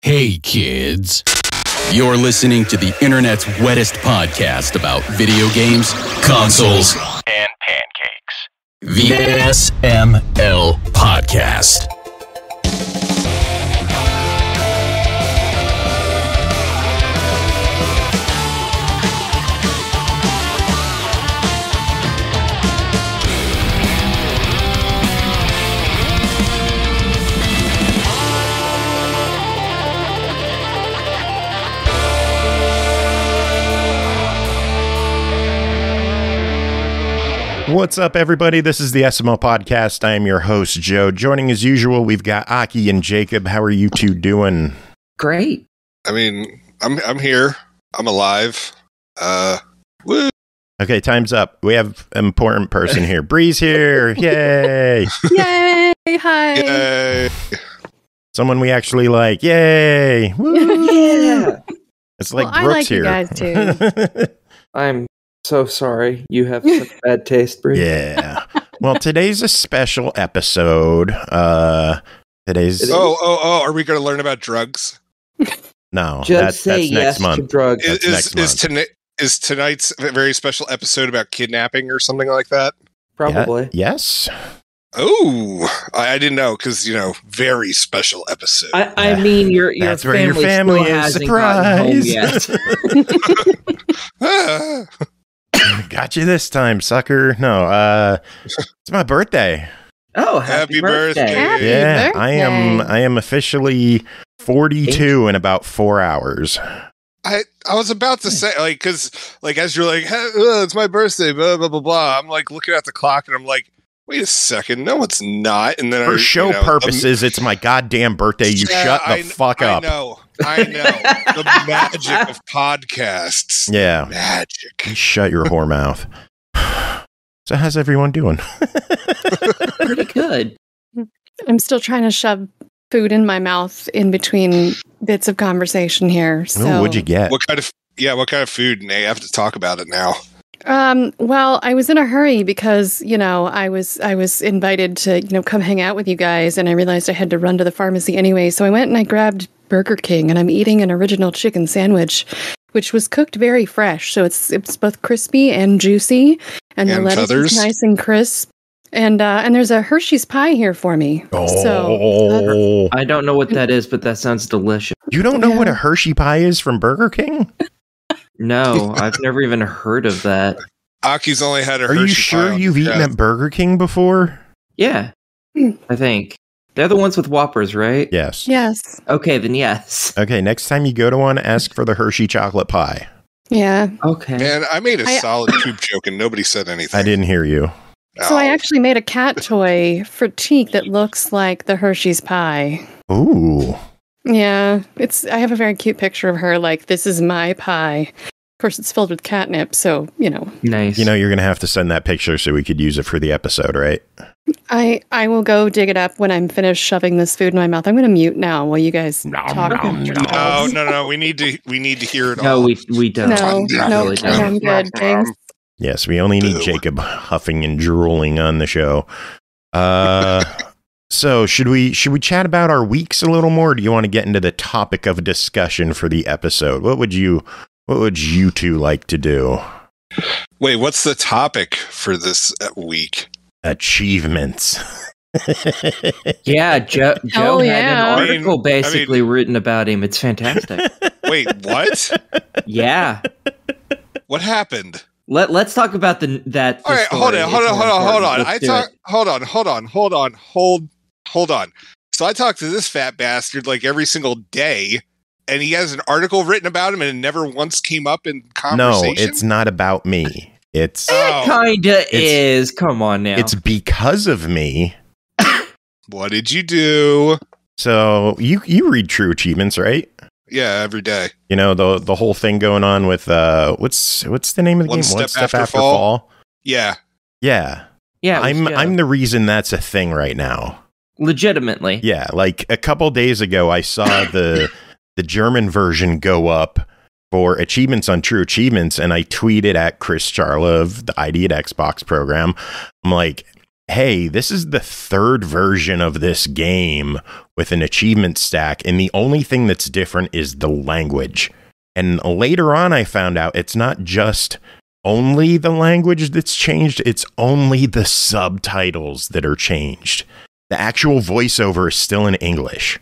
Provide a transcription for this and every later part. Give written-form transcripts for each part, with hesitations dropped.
Hey kids, you're listening to the internet's wettest podcast about video games, consoles, and pancakes. The SML Podcast. What's up, everybody? This is the SML Podcast. I am your host, Joe. Joining as usual, we've got Aki and Jacob. How are you two doing? Great. I mean, I'm here. I'm alive. Woo. Okay, time's up. We have an important person here. Bree's here. Yay! Yay! Hi. Yay. Someone we actually like. Yay! Woo. Yeah. It's like Well, I Brooks like you here. guys too. I'm so sorry you have such bad taste, Bree. Yeah. Well, today's a special episode. Today's Are we going to learn about drugs? no. Just say that's yes next month. to drugs. That's next month. Is tonight's a very special episode about kidnapping or something like that? Probably. Yes. Oh, I didn't know because very special episode. I mean, your That's where your family still is. hasn't gotten home Surprise. yet. Ah. Got you this time, sucker. No, it's my birthday. Oh, Happy birthday. Happy Yeah, birthday. I am officially 42 in about 4 hours. I was about to say because as you're like, hey, it's my birthday, blah blah blah blah. I'm like looking at the clock and I'm like, wait a second, no, it's not. And then For show purposes, it's my goddamn birthday. You shut the fuck up. I know. The magic of podcasts. Yeah, Magic. you shut your whore mouth. So how's everyone doing? Pretty good. I'm still trying to shove food in my mouth in between bits of conversation here. So, Ooh, what'd you get? What kind of food? And I have to talk about it now. well, I was in a hurry because, I was invited to, come hang out with you guys, and I realized I had to run to the pharmacy anyway. So I went and I grabbed Burger King, and I'm eating an original chicken sandwich, which was cooked very fresh. So it's both crispy and juicy, and the lettuce is nice and crisp. And there's a Hershey's pie here for me. Oh, I don't know what that is, but that sounds delicious. you don't know what a Hershey pie is from Burger King? No, I've never even heard of that. Aki's only had a Are Hershey you pie sure on you've the eaten chest. at Burger King before? Yeah, I think. They're the ones with Whoppers, right? Yes. Yes. Okay, then yes. Okay, next time you go to one, ask for the Hershey chocolate pie. Yeah. Okay. Man, I made a solid poop joke and nobody said anything. I didn't hear you. So I actually made a cat toy for Teak that looks like the Hershey's pie. Ooh. Yeah, I have a very cute picture of her, like, this is my pie. Of course, it's filled with catnip, so, Nice. You're going to have to send that picture so we could use it for the episode, right? I will go dig it up when I'm finished shoving this food in my mouth. I'm going to mute now while you guys talk. No. We need to hear it all. No, we don't. No, Really don't. I'm good, thanks. Yes, we only need Jacob huffing and drooling on the show. So should we chat about our weeks a little more? Or do you want to get into the topic of discussion for the episode? What would you two like to do? Wait, what's the topic for this week? Achievements. Yeah, Joe had an article basically written about him. It's fantastic. Wait, what? Yeah. What happened? Let's talk about that. All right, hold on. So I talk to this fat bastard like every single day, and he has an article written about him, and it never once came up in conversation. No, it's not about me. It kinda is. Come on now. It's because of me. What did you do? So you read True Achievements, right? Yeah, every day. The whole thing going on with what's the name of the game? One Step After Fall. Yeah. Yeah. I'm the reason that's a thing right now. Legitimately. Yeah, like a couple days ago I saw the German version go up for achievements on True Achievements, and I tweeted at Chris Charla of the ID at Xbox program. I'm like, hey, this is the third version of this game with an achievement stack, and the only thing that's different is the language. And later on, I found out it's not just only the language that's changed, it's only the subtitles that are changed. The actual voiceover is still in English.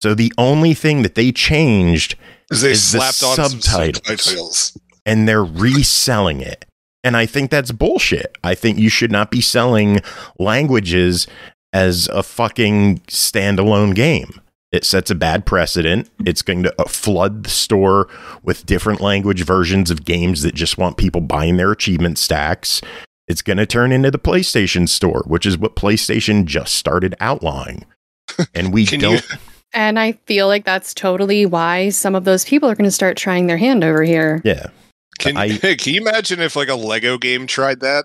So the only thing that they changed is the subtitles. And they're reselling it. And I think that's bullshit. I think you should not be selling languages as a fucking standalone game. It sets a bad precedent. It's going to flood the store with different language versions of games that just want people buying their achievement stacks. It's going to turn into the PlayStation Store, which is what PlayStation just started outlawing. And we don't... And I feel like that's totally why some of those people are going to start trying their hand over here. Yeah. Can you imagine if like a Lego game tried that?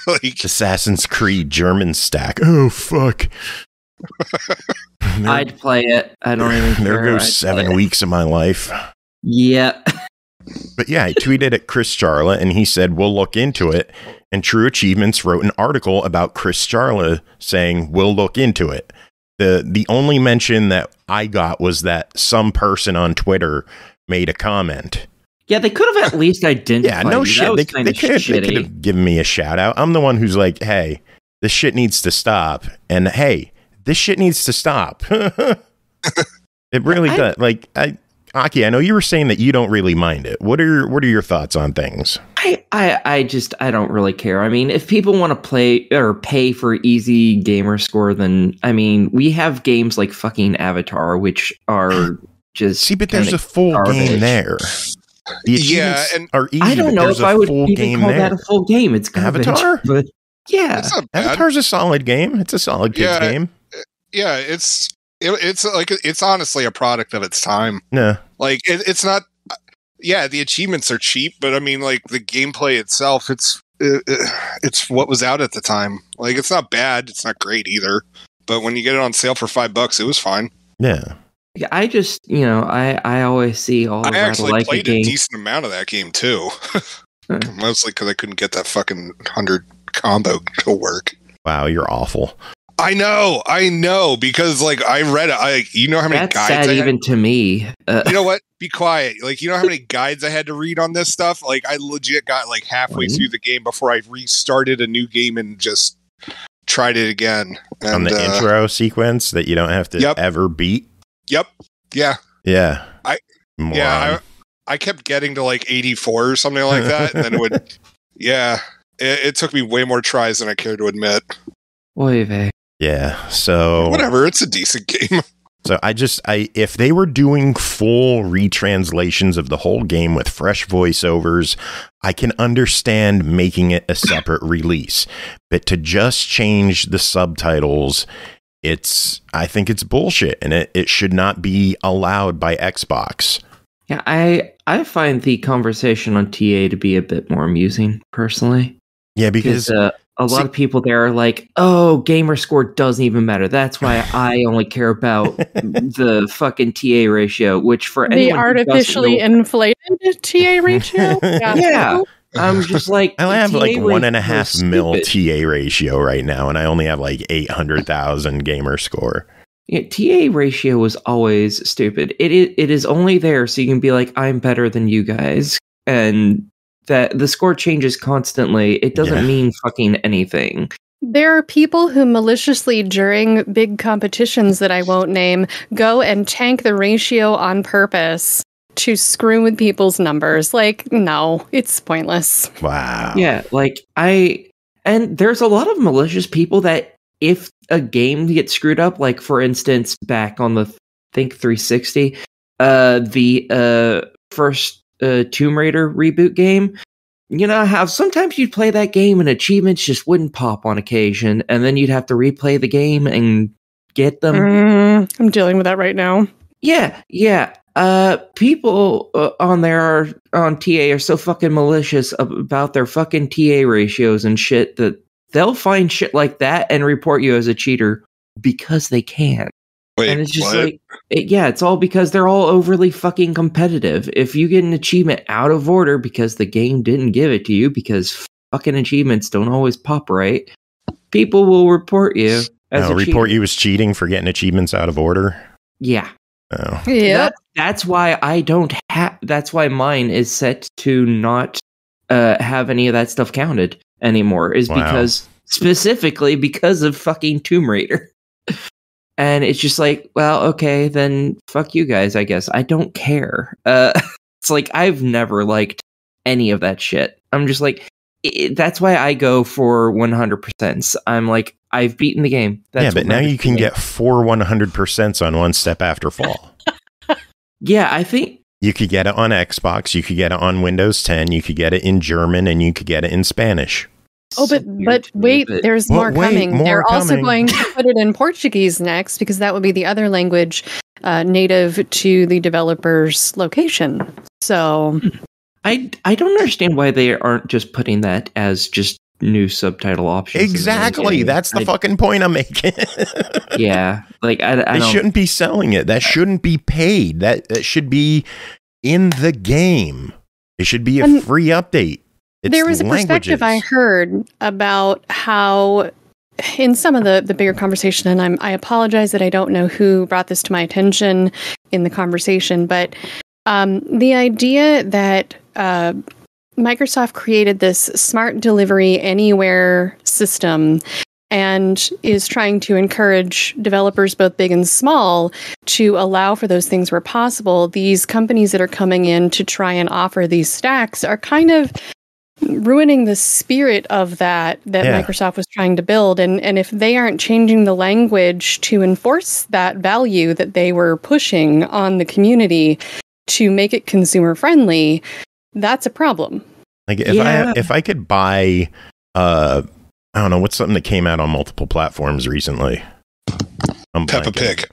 Like Assassin's Creed German stack. Oh, fuck. I'd play it. I don't even care. There goes 7 weeks of my life. Yeah. But yeah, I tweeted at Chris Charla and he said, we'll look into it. And True Achievements wrote an article about Chris Charla saying, we'll look into it. The only mention that I got was that some person on Twitter made a comment. Yeah, they could have at least identified. Yeah, no shit. They could have given me a shout out. I'm the one who's like, hey, this shit needs to stop. And hey, this shit needs to stop. It really does. Like, Aki, I know you were saying that you don't really mind it. What are your thoughts on things? I don't really care. I mean, if people want to play or pay for easy gamer score, then I mean, we have games like fucking Avatar, which are just but there's a full game there. Yeah, and I don't know if I would even call that a full game. It's garbage, Avatar, but yeah, Avatar's a solid game. It's a solid kids game. Yeah, it's like it's honestly a product of its time. Yeah, like it's not. Yeah, the achievements are cheap, but I mean, like the gameplay itself, it's what was out at the time. Like it's not bad, it's not great either. But when you get it on sale for $5, it was fine. Yeah. I just, I always see all. I actually played a decent amount of that game too, mostly because I couldn't get that fucking 100 combo to work. Wow, you're awful. I know, because like I read it. You know how many That's guides? Sad even to me. You know what? Be quiet. Like you know how many guides I had to read on this stuff. Like I legit got like halfway through the game before I restarted a new game and just tried it again. And, on the intro sequence that you don't have to ever beat. Yep. Yeah. Yeah. I kept getting to like 84 or something like that, and then it would. Yeah. It took me way more tries than I care to admit. Oy vey. Yeah, so whatever, it's a decent game. So if they were doing full retranslations of the whole game with fresh voiceovers, I can understand making it a separate release. But to just change the subtitles, I think it's bullshit, and it should not be allowed by Xbox. Yeah, I find the conversation on TA to be a bit more amusing, personally. Yeah, because a lot of people there are like, oh, gamer score doesn't even matter. That's why I only care about the fucking TA ratio, which for anyone the artificially inflated TA ratio? Yeah. I'm just like, I have like 1.5 mil TA ratio right now, and I only have like 800,000 gamer score. Yeah, TA ratio was always stupid. It is only there so you can be like, I'm better than you guys, and that the score changes constantly. It doesn't mean fucking anything. There are people who maliciously, during big competitions that I won't name, go and tank the ratio on purpose to screw with people's numbers. Like, no, it's pointless. Wow. Yeah, like and there's a lot of malicious people that if a game gets screwed up, like for instance, back on the 360, the first Tomb Raider reboot game, you know how sometimes you'd play that game and achievements just wouldn't pop on occasion, and then you'd have to replay the game and get them. I'm dealing with that right now. Yeah. People on TA are so fucking malicious about their fucking TA ratios and shit that they'll find shit like that and report you as a cheater because they can. Wait, and it's just what? It's all because they're all overly fucking competitive. If you get an achievement out of order because the game didn't give it to you because fucking achievements don't always pop right, people will report you as report you as cheating for getting achievements out of order. Yeah. Oh. Yeah. That's why I don't have. That's why mine is set to not have any of that stuff counted anymore. Is because specifically because of fucking Tomb Raider. And it's just like, well, okay, then fuck you guys. I guess I don't care. It's like I've never liked any of that shit. I'm just like, that's why I go for 100%. I'm like, I've beaten the game. That's but now you can get 4 100% on One Step After Fall. Yeah, I think you could get it on Xbox, you could get it on Windows 10, you could get it in German, and you could get it in Spanish. Oh, but wait, there's more coming. They're also going to put it in Portuguese next, because that would be the other language native to the developer's location. So I don't understand why they aren't just putting that as just new subtitle options. Exactly. That's the fucking point I'm making. Yeah. Like, I they shouldn't be selling it. That shouldn't be paid. That should be in the game. It should be a free update. There was a perspective I heard about how, in some of the bigger conversation, and I apologize that I don't know who brought this to my attention in the conversation, but the idea that Microsoft created this smart delivery anywhere system and is trying to encourage developers, both big and small, to allow for those things where possible. These companies that are coming in to try and offer these stacks are kind of ruining the spirit of that Microsoft was trying to build. And if they aren't changing the language to enforce that value that they were pushing on the community to make it consumer friendly, that's a problem. Like if I could buy I don't know, what's something that came out on multiple platforms recently? Peppa Pig.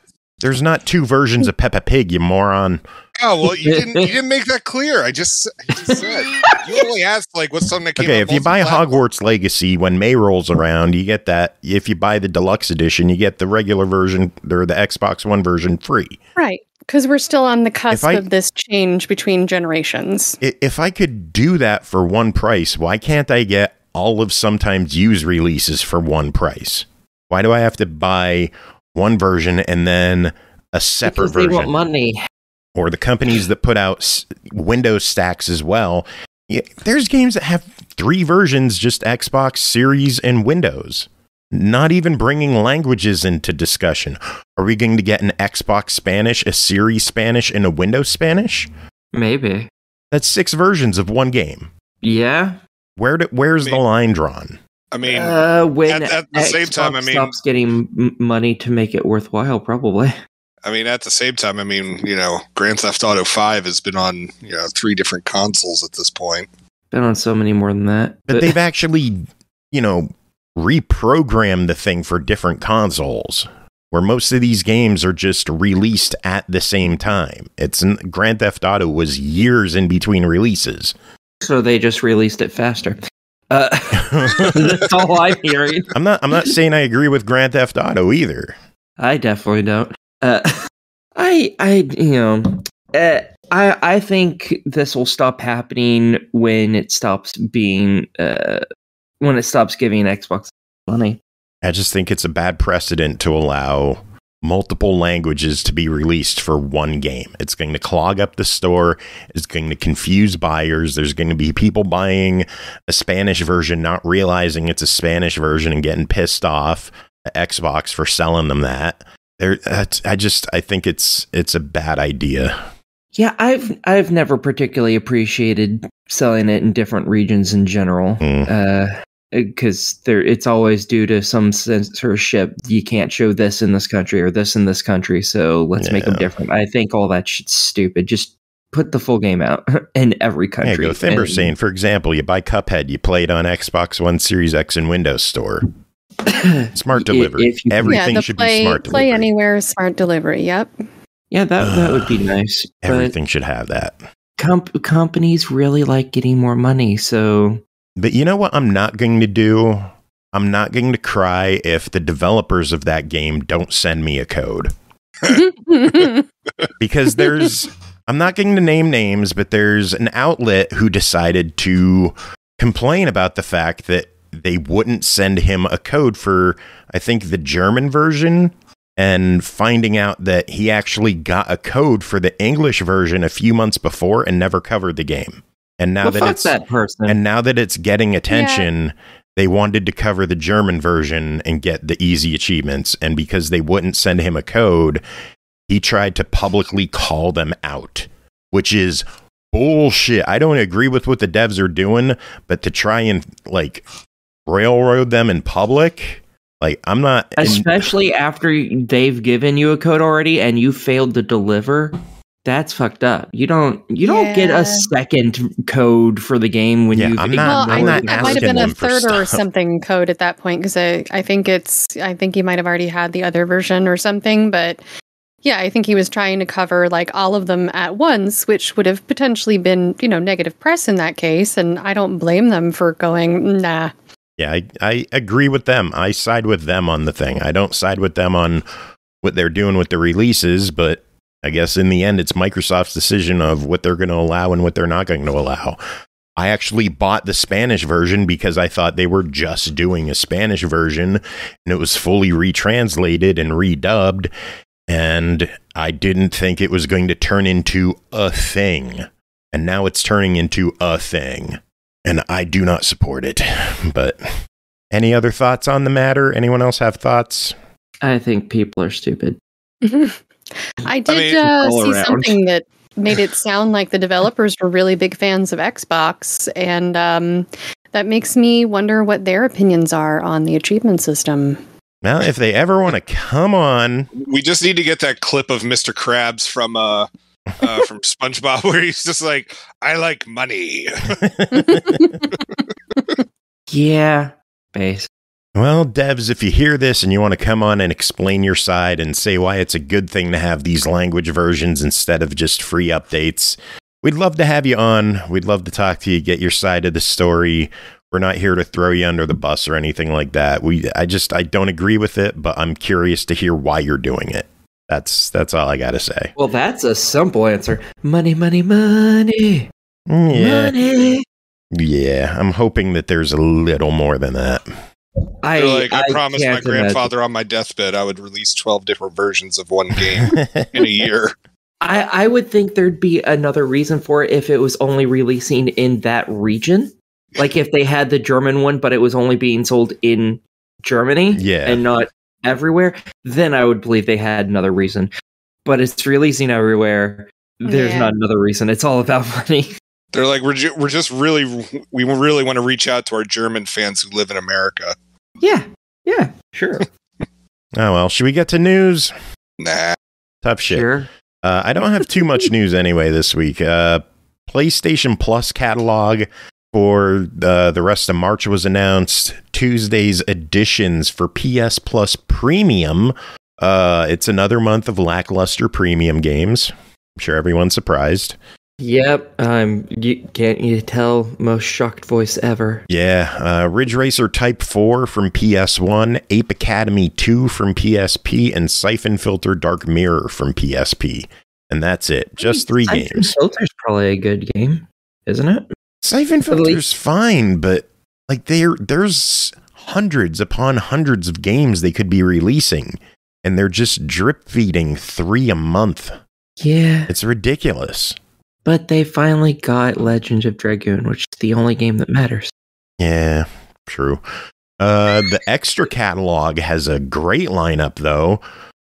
There's not 2 versions of Peppa Pig, you moron. Oh, well, you didn't make that clear. I just said. You only asked, like, what's something that came out. Okay, if you buy Hogwarts Legacy, when May rolls around, you get that. If you buy the deluxe edition, you get the regular version, or the Xbox One version free. Right, because we're still on the cusp of this change between generations. If I could do that for one price, why can't I get all of sometimes used releases for one price? Why do I have to buy one version and then a separate version? They want money. Or the companies that put out Windows stacks as well. Yeah, there's games that have 3 versions, just Xbox, Series, and Windows. Not even bringing languages into discussion. Are we going to get an Xbox Spanish, a Series Spanish, and a Windows Spanish? Maybe. That's 6 versions of one game. Yeah. Where's the line drawn? I mean, when at the same time, I mean, stops getting money to make it worthwhile, probably. I mean, at the same time, I mean, Grand Theft Auto 5 has been on 3 different consoles at this point. Been on so many more than that. But they've actually, reprogrammed the thing for different consoles, where most of these games are just released at the same time. Grand Theft Auto was years in between releases. So they just released it faster. That's all I'm hearing. I'm not saying I agree with Grand Theft Auto either. I definitely don't. I think this will stop happening when it stops giving Xbox money. I just think it's a bad precedent to allow multiple languages to be released for one game. It's going to clog up the store. It's going to confuse buyers. There's going to be people buying a Spanish version, not realizing it's a Spanish version and getting pissed off at Xbox for selling them that. I think it's a bad idea. Yeah, I've never particularly appreciated selling it in different regions in general, because it's always due to some censorship. You can't show this in this country or this in this country, so let's make them different. I think all that shit's stupid. Just put the full game out in every country. Yeah, go Thimber's saying, for example, you buy Cuphead, you play it on Xbox One, Series X, and Windows Store. Smart delivery. Everything should be smart delivery. Play anywhere, smart delivery. Yep. Yeah, that would be nice. Everything should have that. Companies really like getting more money, so. But you know what I'm not going to do? I'm not going to cry if the developers of that game don't send me a code. Because I'm not going to name names, but there's an outlet who decided to complain about the fact that they wouldn't send him a code for, I think, the German version, and finding out that he actually got a code for the English version a few months before and never covered the game. And now that it's getting attention, they wanted to cover the German version and get the easy achievements. And because they wouldn't send him a code, he tried to publicly call them out, which is bullshit. I don't agree with what the devs are doing, but to try and like railroad them in public, like, I'm not... Especially after they've given you a code already and you failed to deliver, that's fucked up. You don't get a second code for the game when you've... I think that might have been a third or something code at that point, because I think he might have already had the other version or something, but yeah, I think he was trying to cover like all of them at once, which would have potentially been, negative press in that case, and I don't blame them for going, nah. Yeah, I agree with them. I side with them on the thing. I don't side with them on what they're doing with the releases, but I guess in the end, it's Microsoft's decision of what they're going to allow and what they're not going to allow. I actually bought the Spanish version because I thought they were just doing a Spanish version, and it was fully retranslated and redubbed, and I didn't think it was going to turn into a thing. And now it's turning into a thing. And I do not support it. But any other thoughts on the matter? Anyone else have thoughts? I think people are stupid. I did see something that made it sound like the developers were really big fans of Xbox. And that makes me wonder what their opinions are on the achievement system. Well, if they ever want to come on... We just need to get that clip of Mr. Krabs from SpongeBob where he's just like, I like money. Yeah, base. Well, devs, if you hear this and you want to come on and explain your side and say why it's a good thing to have these language versions instead of just free updates, we'd love to have you on. We'd love to talk to you, get your side of the story. We're not here to throw you under the bus or anything like that. I don't agree with it, but I'm curious to hear why you're doing it. That's all I gotta say. Well, that's a simple answer. Money, money, money. Yeah. Money. Yeah, I'm hoping that there's a little more than that. I promised my grandfather on my deathbed I would release 12 different versions of one game in a year. I would think there'd be another reason for it if it was only releasing in that region. Like if they had the German one, but it was only being sold in Germany and not everywhere, then I would believe they had another reason. But it's releasing everywhere. There's not another reason. It's all about money. They're like, we really want to reach out to our German fans who live in America. Yeah, sure. Oh, well, should we get to news? Nah. Tough shit. Sure. I don't have too much news anyway this week. PlayStation Plus catalog for the rest of March was announced. Tuesday's additions for PS Plus Premium. It's another month of lackluster premium games. I'm sure everyone's surprised. Yep. Can't you tell? Most shocked voice ever. Yeah. Ridge Racer Type 4 from PS1, Ape Academy 2 from PSP, and Siphon Filter Dark Mirror from PSP. And that's it. Just 3 games. Siphon Filter's probably a good game, isn't it? Siphon Filter's fine, but like there's hundreds upon hundreds of games they could be releasing, and they're just drip feeding 3 a month. Yeah. It's ridiculous. But they finally got Legend of Dragoon, which is the only game that matters. Yeah, true. The extra catalog has a great lineup, though.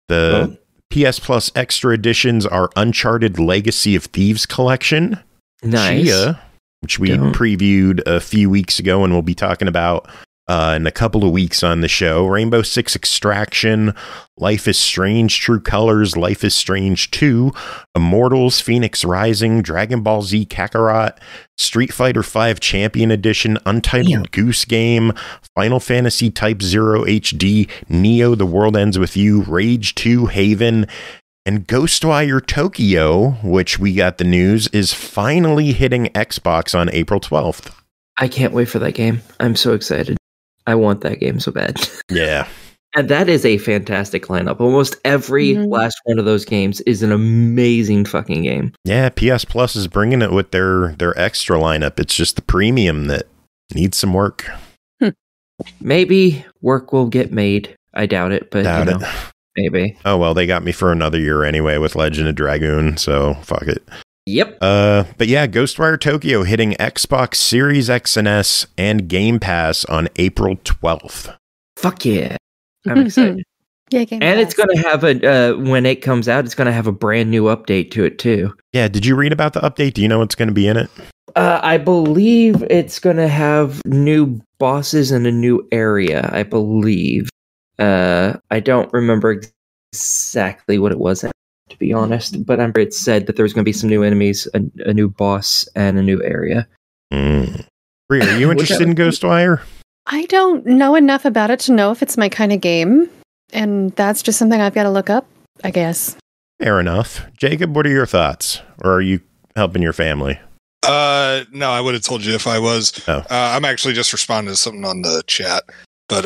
The PS Plus extra editions are Uncharted Legacy of Thieves Collection. Nice. Chia, which we previewed a few weeks ago and we'll be talking about in a couple of weeks on the show. Rainbow Six Extraction, Life is Strange, True Colors, Life is Strange 2, Immortals, Phoenix Rising, Dragon Ball Z Kakarot, Street Fighter V Champion Edition, Untitled Goose Game, Final Fantasy Type 0 HD, Neo The World Ends With You, Rage 2 Haven, and Ghostwire Tokyo, which we got the news, is finally hitting Xbox on April 12th. I can't wait for that game. I'm so excited. I want that game so bad. Yeah. And that is a fantastic lineup. Almost every last one of those games is an amazing fucking game. Yeah, PS Plus is bringing it with their extra lineup. It's just the premium that Needs some work. Maybe work will get made. I doubt it, but Doubt it. Maybe. Oh, well, they got me for another year anyway with Legend of Dragoon, so fuck it. Yep. But yeah, Ghostwire Tokyo hitting Xbox Series X and S and Game Pass on April 12th. Fuck yeah. I'm excited. Yeah, Game and Pass. it's going to have when it comes out, it's going to have a brand new update to it too. Yeah, did you read about the update? Do you know what's going to be in it? I believe it's going to have new bosses and a new area, I believe. I don't remember exactly what it was, to be honest, but it said that there was going to be some new enemies, a new boss, and a new area. Bree, are you interested in Ghostwire? I don't know enough about it to know if it's my kind of game, and that's just something I've got to look up, I guess. Fair enough. Jacob, what are your thoughts? Or are you helping your family? No, I would have told you if I was. Oh. I'm actually just responding to something on the chat. But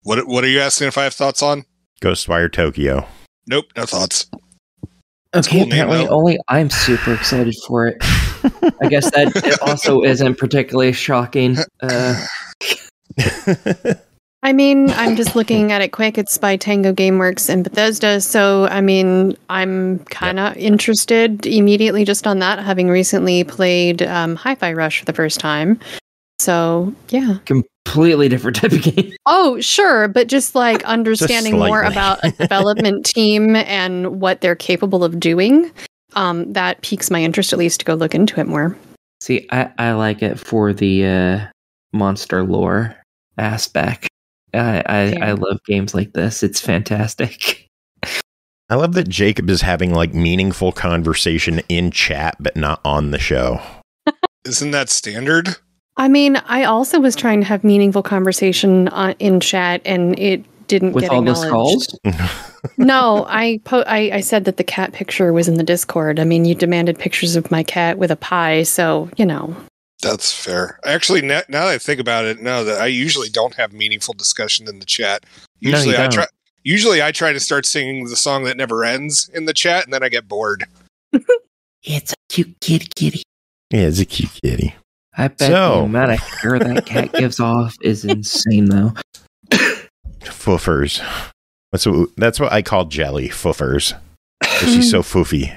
what are you asking if I have thoughts on? Ghostwire Tokyo. Nope, no thoughts. Okay, cool name, apparently though. only I'm super excited for it. I guess that it also isn't particularly shocking. I mean, I'm just looking at it quick. It's by Tango Gameworks and Bethesda. So, I mean, I'm kind of interested immediately just on that, having recently played Hi-Fi Rush for the first time. So, yeah. Completely different type of game. Oh, sure. But just like understanding more slightly. about a development team and what they're capable of doing, that piques my interest at least to go look into it more. See, I like it for the monster lore aspect. I love games like this. It's fantastic. I love that Jacob is having like meaningful conversation in chat, but not on the show. Isn't that standard? I mean, I also was trying to have meaningful conversation in chat, and it didn't With get all the acknowledged. skulls? No, I said that the cat picture was in the Discord. I mean, you demanded pictures of my cat with a pie, so, you know. That's fair. Actually, now that I think about it, no, that I usually don't have meaningful discussion in the chat. Usually, No, you don't. I try to start singing the song that never ends in the chat, and then I get bored. It's a cute kitty. Yeah, it's a cute kitty. I bet the amount of hair that cat gives off is insane, though. Foofers. That's what I call Jelly. Foofers. She's so foofy.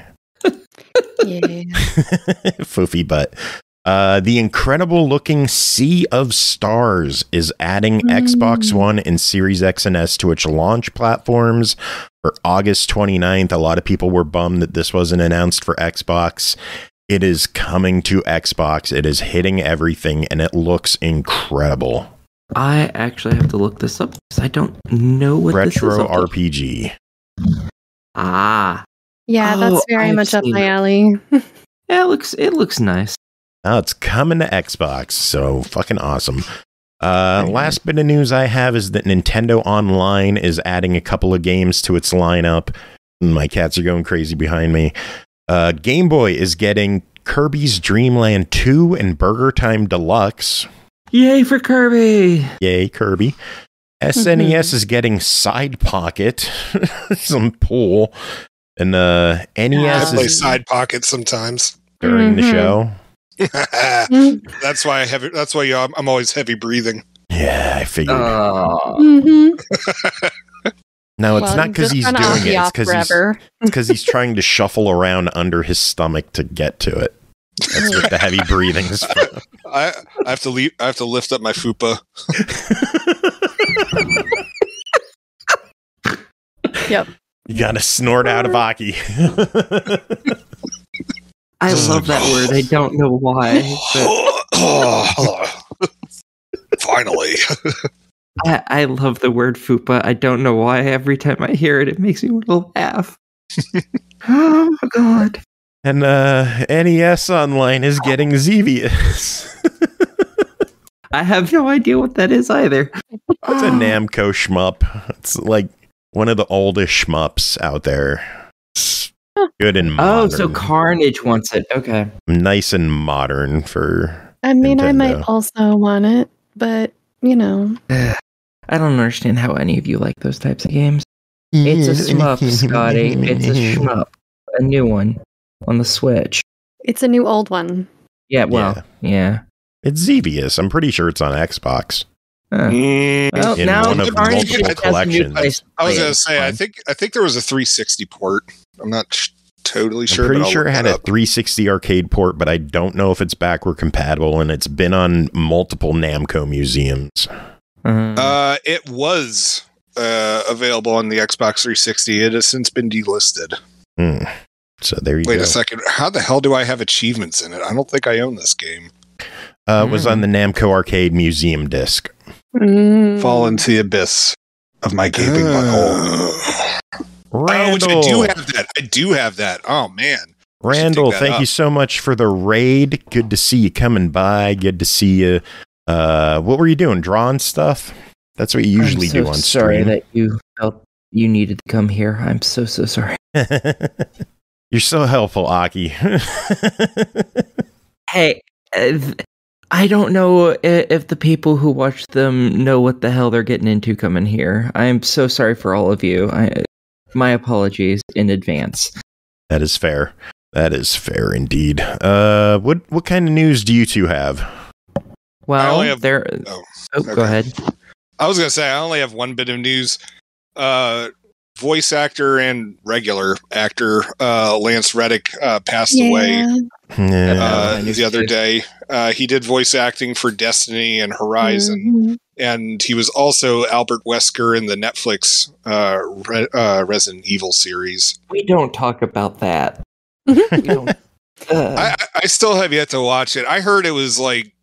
Yeah. Foofy butt. The incredible looking Sea of Stars is adding Xbox One and Series X and S to its launch platforms for August 29th. A lot of people were bummed that this wasn't announced for Xbox. It is coming to Xbox. It is hitting everything, and it looks incredible. I actually have to look this up because I don't know what Retro this is. RPG. Ah. Yeah, that's very I've much up seen my it. alley. Yeah, it looks nice. Now it's coming to Xbox, so fucking awesome. Last bit of news I have is that Nintendo Online is adding a couple of games to its lineup. My cats are going crazy behind me. Game Boy is getting Kirby's Dream Land 2 and Burger Time Deluxe. Yay for Kirby! Yay, Kirby. SNES is getting Side Pocket, some pool. And NES I play is Side Pocket sometimes. during the show. That's why I'm always heavy breathing. Yeah, I figured. Mm-hmm. No, it's not because he's doing it. It's because he's trying to shuffle around under his stomach to get to it. That's what the heavy breathing is from. I have to lift up my fupa. Yep. You gotta snort out of Aki. I love that word. I don't know why. Finally. I love the word fupa. I don't know why. Every time I hear it, it makes me want to laugh. Oh my god. And NES Online is getting Xevious. I have no idea what that is either. It's a Namco shmup. It's like one of the oldest shmups out there. It's good and modern. Oh, so Carnage wants it. Okay. Nice and modern for I mean, Nintendo. I might also want it, but, you know. I don't understand how any of you like those types of games. It's a shmup, Scotty. It's a shmup. A new one on the Switch. It's a new old one. Yeah, well, yeah. It's Xevious. I'm pretty sure it's on Xbox. Well, In now one of Carnage multiple has a new collections. place to I was play going it. to say, I think there was a 360 port. I'm not totally sure. I'm pretty but I'll sure it look had that a up. 360 arcade port, but I don't know if it's backward compatible, and it's been on multiple Namco museums. It was available on the Xbox 360. It has since been delisted. So there you go. Wait a second. How the hell do I have achievements in it? I don't think I own this game. It was on the Namco Arcade Museum disc. Fall into the abyss of my gaping butthole. Oh, which I do have that. Oh, man. Randall, thank you so much for the raid. Good to see you coming by. Good to see you. What were you doing? Drawing stuff? That's what you usually do on stream. Sorry that you felt you needed to come here. I'm so sorry. You're so helpful, Aki. Hey, I don't know if the people who watch them know what the hell they're getting into coming here. I'm so sorry for all of you. My apologies in advance. That is fair. That is fair indeed. What kind of news do you two have? Well, go ahead. I was going to say, I only have one bit of news. Voice actor and regular actor Lance Reddick passed away the other day. He did voice acting for Destiny and Horizon, and he was also Albert Wesker in the Netflix Resident Evil series. We don't talk about that. I still have yet to watch it. I heard it was like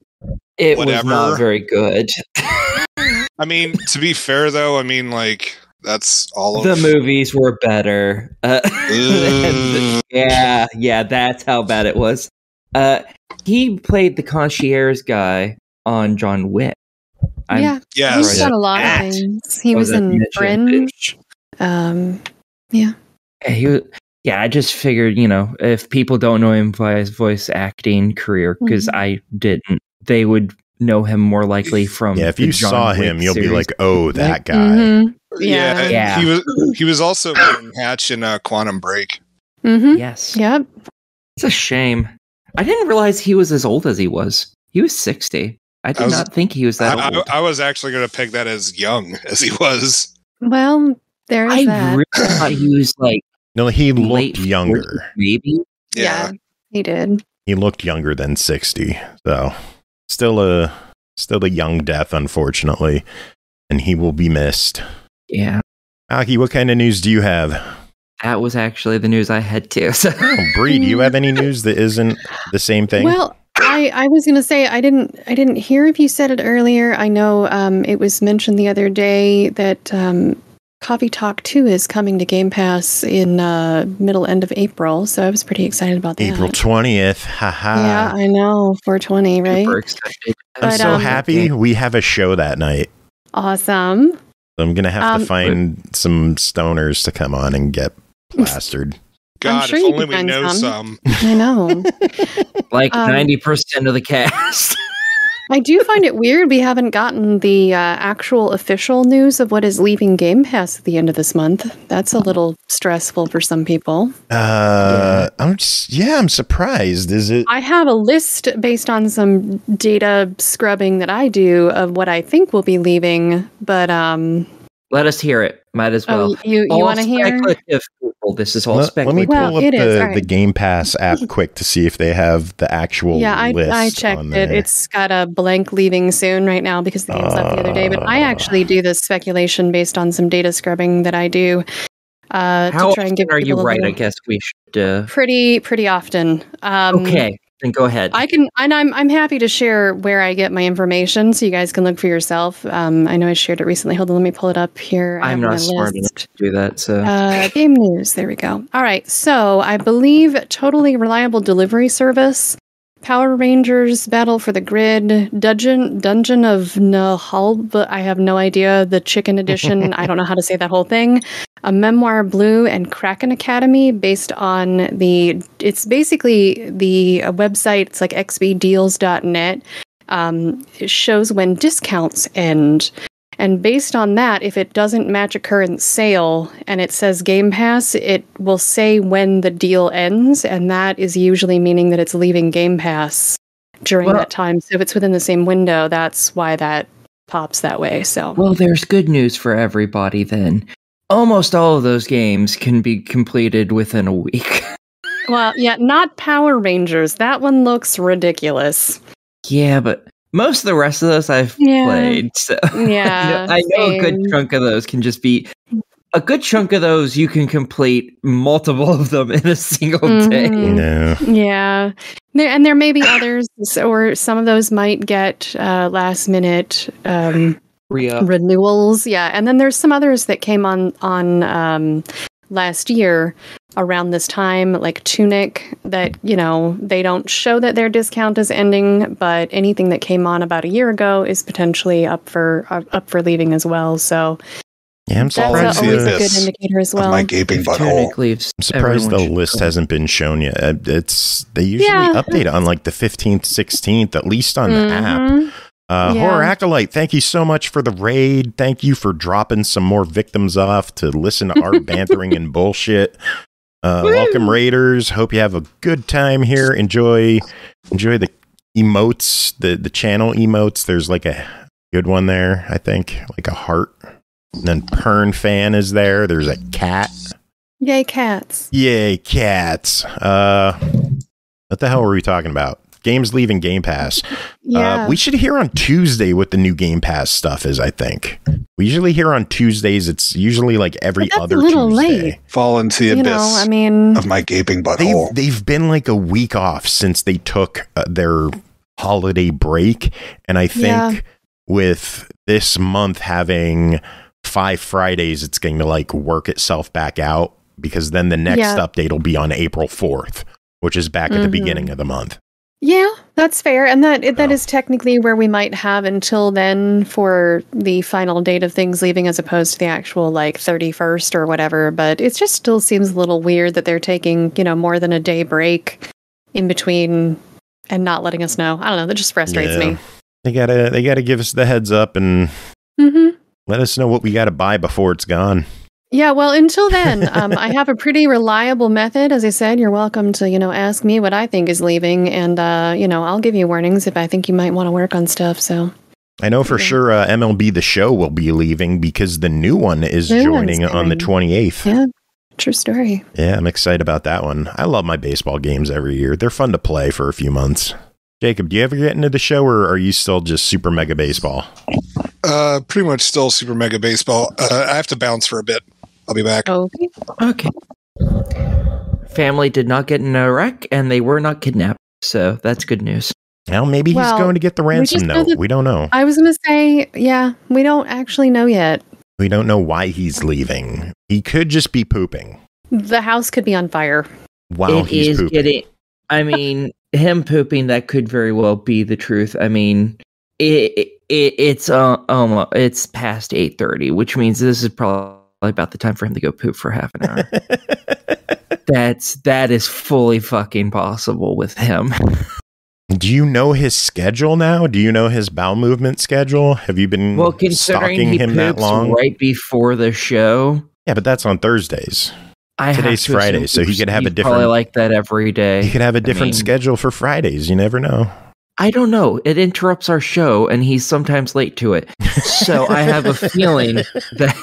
it whatever. was not very good. I mean, to be fair though, I mean like that's all of the movies were better. Yeah, that's how bad it was. He played the concierge guy on John Wick. He's done a lot of things. He was in Fringe. I just figured, if people don't know him by his voice acting career, because I didn't, they would know him more likely from. Yeah, if you saw him, you'll be like, "Oh, that guy." Mm-hmm. Yeah. He was also playing Hatch in Quantum Break. Mm-hmm. Yes. Yep. It's a shame. I didn't realize he was as old as he was. He was 60. I did not think he was that old. I was actually going to peg that as young as he was. Well, there's that. I really thought he was like. No, he looked younger. 40, maybe. Yeah, he did. He looked younger than 60. So, still a young death, unfortunately, and he will be missed. Yeah. Aki, what kind of news do you have? That was actually the news I had too. So. Bree, do you have any news that isn't the same thing? Well, I was going to say I didn't hear if you said it earlier. I know it was mentioned the other day that Coffee Talk 2 is coming to Game Pass in middle end of April, so I was pretty excited about that. April 20th, haha. Yeah, I know, 420, right? Super excited. I'm so happy we have a show that night. Awesome. So I'm going to have to find some stoners to come on and get plastered. God, sure if you only can we find know some. some. I know. Like 90% of the cast. I do find it weird we haven't gotten the actual official news of what is leaving Game Pass at the end of this month. That's a little stressful for some people. I'm surprised. Is it? I have a list based on some data scrubbing that I do of what I think will be leaving, but let us hear it. Might as well. Oh, you want to hear? Speculative people. This is all Let me speculative. pull up the Game Pass app quick to see if they have the actual list. I checked it. It's got a blank leaving soon right now because the game's left the other day. But I actually do this speculation based on some data scrubbing that I do. How to try and give often are you people a right? little- I guess we should. Pretty often. Okay, then go ahead. I can, and I'm happy to share where I get my information, so you guys can look for yourself. I know I shared it recently. Hold on, let me pull it up here. I'm not smart enough to do that. So game news. There we go. All right. So I believe Totally Reliable Delivery Service, Power Rangers Battle for the Grid, Dungeon of Nahal. I have no idea. The Chicken Edition. I don't know how to say that whole thing. A Memoir Blue and Kraken Academy, based on it's basically the website. It's like xbdeals.net. It shows when discounts end. And based on that, if it doesn't match a current sale and it says Game Pass, it will say when the deal ends. And that is usually meaning that it's leaving Game Pass. during that time. So if it's within the same window, that's why that pops that way. So well, there's good news for everybody then. Almost all of those games can be completed within a week. Well, yeah, not Power Rangers. That one looks ridiculous. Yeah, but most of the rest of those I've played. So yeah, I know a good chunk of those can just be... A good chunk of those you can complete multiple of them in a single day. No. Yeah. There may be others, or some of those might get last minute renewals. Yeah. And then there's some others that came on last year around this time, like Tunic, that, they don't show that their discount is ending, but anything that came on about a year ago is potentially up for leaving as well. So yeah, I'm surprised that's always a good indicator as well. My gaping butthole. I'm surprised the list hasn't been shown yet. They usually update it on like the 15th, 16th, at least on the app. Horror Acolyte, thank you so much for the raid. Thank you for dropping some more victims off to listen to our bantering and bullshit. Welcome, Raiders. Hope you have a good time here. Enjoy the emotes, the channel emotes. There's like a good one there, I think, like a heart. And then Pern Fan is there. There's a cat. Yay, cats. Yay, cats. What the hell were we talking about? Games leaving Game Pass. Yeah. We should hear on Tuesday what the new Game Pass stuff is, I think. We usually hear on Tuesdays. It's usually like every other Tuesday. Late. Fall into the abyss of my gaping butthole. They've been like a week off since they took their holiday break. And I think with this month having 5 Fridays, it's going to like work itself back out, because then the next update will be on April 4th, which is back at the beginning of the month. Yeah, that's fair. And that is technically where we might have until then for the final date of things leaving, as opposed to the actual like 31st or whatever. But it just still seems a little weird that they're taking, more than a day break in between and not letting us know. I don't know. That just frustrates me. They gotta give us the heads up and let us know what we got to buy before it's gone. Yeah, well, until then, I have a pretty reliable method. As I said, you're welcome to, ask me what I think is leaving. And, I'll give you warnings if I think you might want to work on stuff. So I know for sure MLB The Show will be leaving, because the new one is joining on the 28th. Yeah, true story. Yeah, I'm excited about that one. I love my baseball games every year. They're fun to play for a few months. Jacob, do you ever get into the show, or are you still just Super Mega Baseball? Pretty much still Super Mega Baseball. I have to bounce for a bit. I'll be back. Okay. Family did not get in a wreck, and they were not kidnapped, so that's good news. Well, maybe he's going to get the ransom note. We don't know. I was going to say, we don't actually know yet. We don't know why he's leaving. He could just be pooping. The house could be on fire. While he's pooping. Him pooping, that could very well be the truth. I mean, it's past 8:30, which means this is probably about the time for him to go poop for half an hour. That is fully fucking possible with him. Do you know his schedule now? Do you know his bowel movement schedule? Have you been stalking him that long? Right before the show. Yeah, but that's on Thursdays. Today's Friday, so he could have a different. Probably like that every day. He could have a different schedule for Fridays. You never know. I don't know. It interrupts our show, and he's sometimes late to it. So I have a feeling that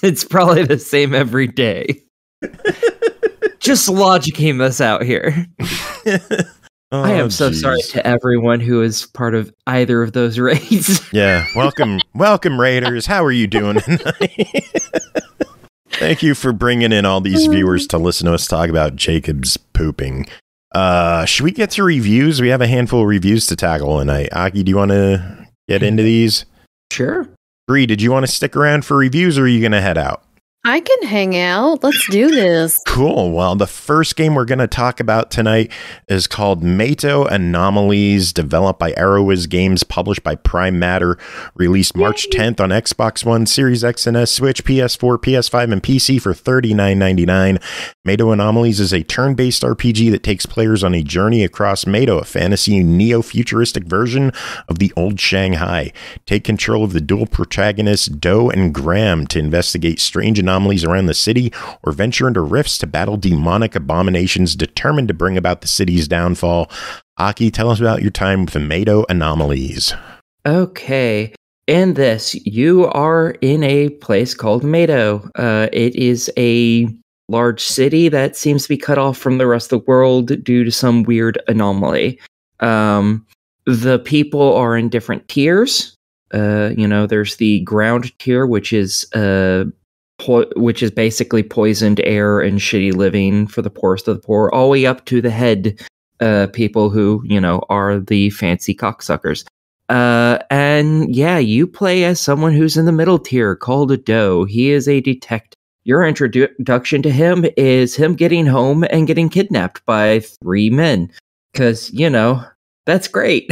it's probably the same every day. Just logicking this out here. I am so sorry to everyone who is part of either of those raids. Yeah, welcome, Raiders. How are you doing tonight? Thank you for bringing in all these viewers to listen to us talk about Jacob's pooping. Should we get to reviews? We have a handful of reviews to tackle tonight. Aki, do you want to get into these? Sure. Bree, did you want to stick around for reviews, or are you going to head out? I can hang out. Let's do this. Cool. Well, the first game we're going to talk about tonight is called Mato Anomalies, developed by Arrowiz Games, published by Prime Matter, released March 10th on Xbox One, Series X and S, Switch, PS4, PS5, and PC for $39.99. Mato Anomalies is a turn-based RPG that takes players on a journey across Mato, a fantasy neo-futuristic version of the old Shanghai. Take control of the dual protagonists, Do and Graham, to investigate strange anomalies around the city, or venture into rifts to battle demonic abominations determined to bring about the city's downfall. Aki, tell us about your time with the Mato Anomalies. Okay. In this, you are in a place called Mato. It is a large city that seems to be cut off from the rest of the world due to some weird anomaly. The people are in different tiers. There's the ground tier, which is basically poisoned air and shitty living for the poorest of the poor, all the way up to the head people who, are the fancy cocksuckers. And yeah, you play as someone who's in the middle tier called a Doe. He is a detective. Your introduction to him is him getting home and getting kidnapped by 3 men. Because, that's great.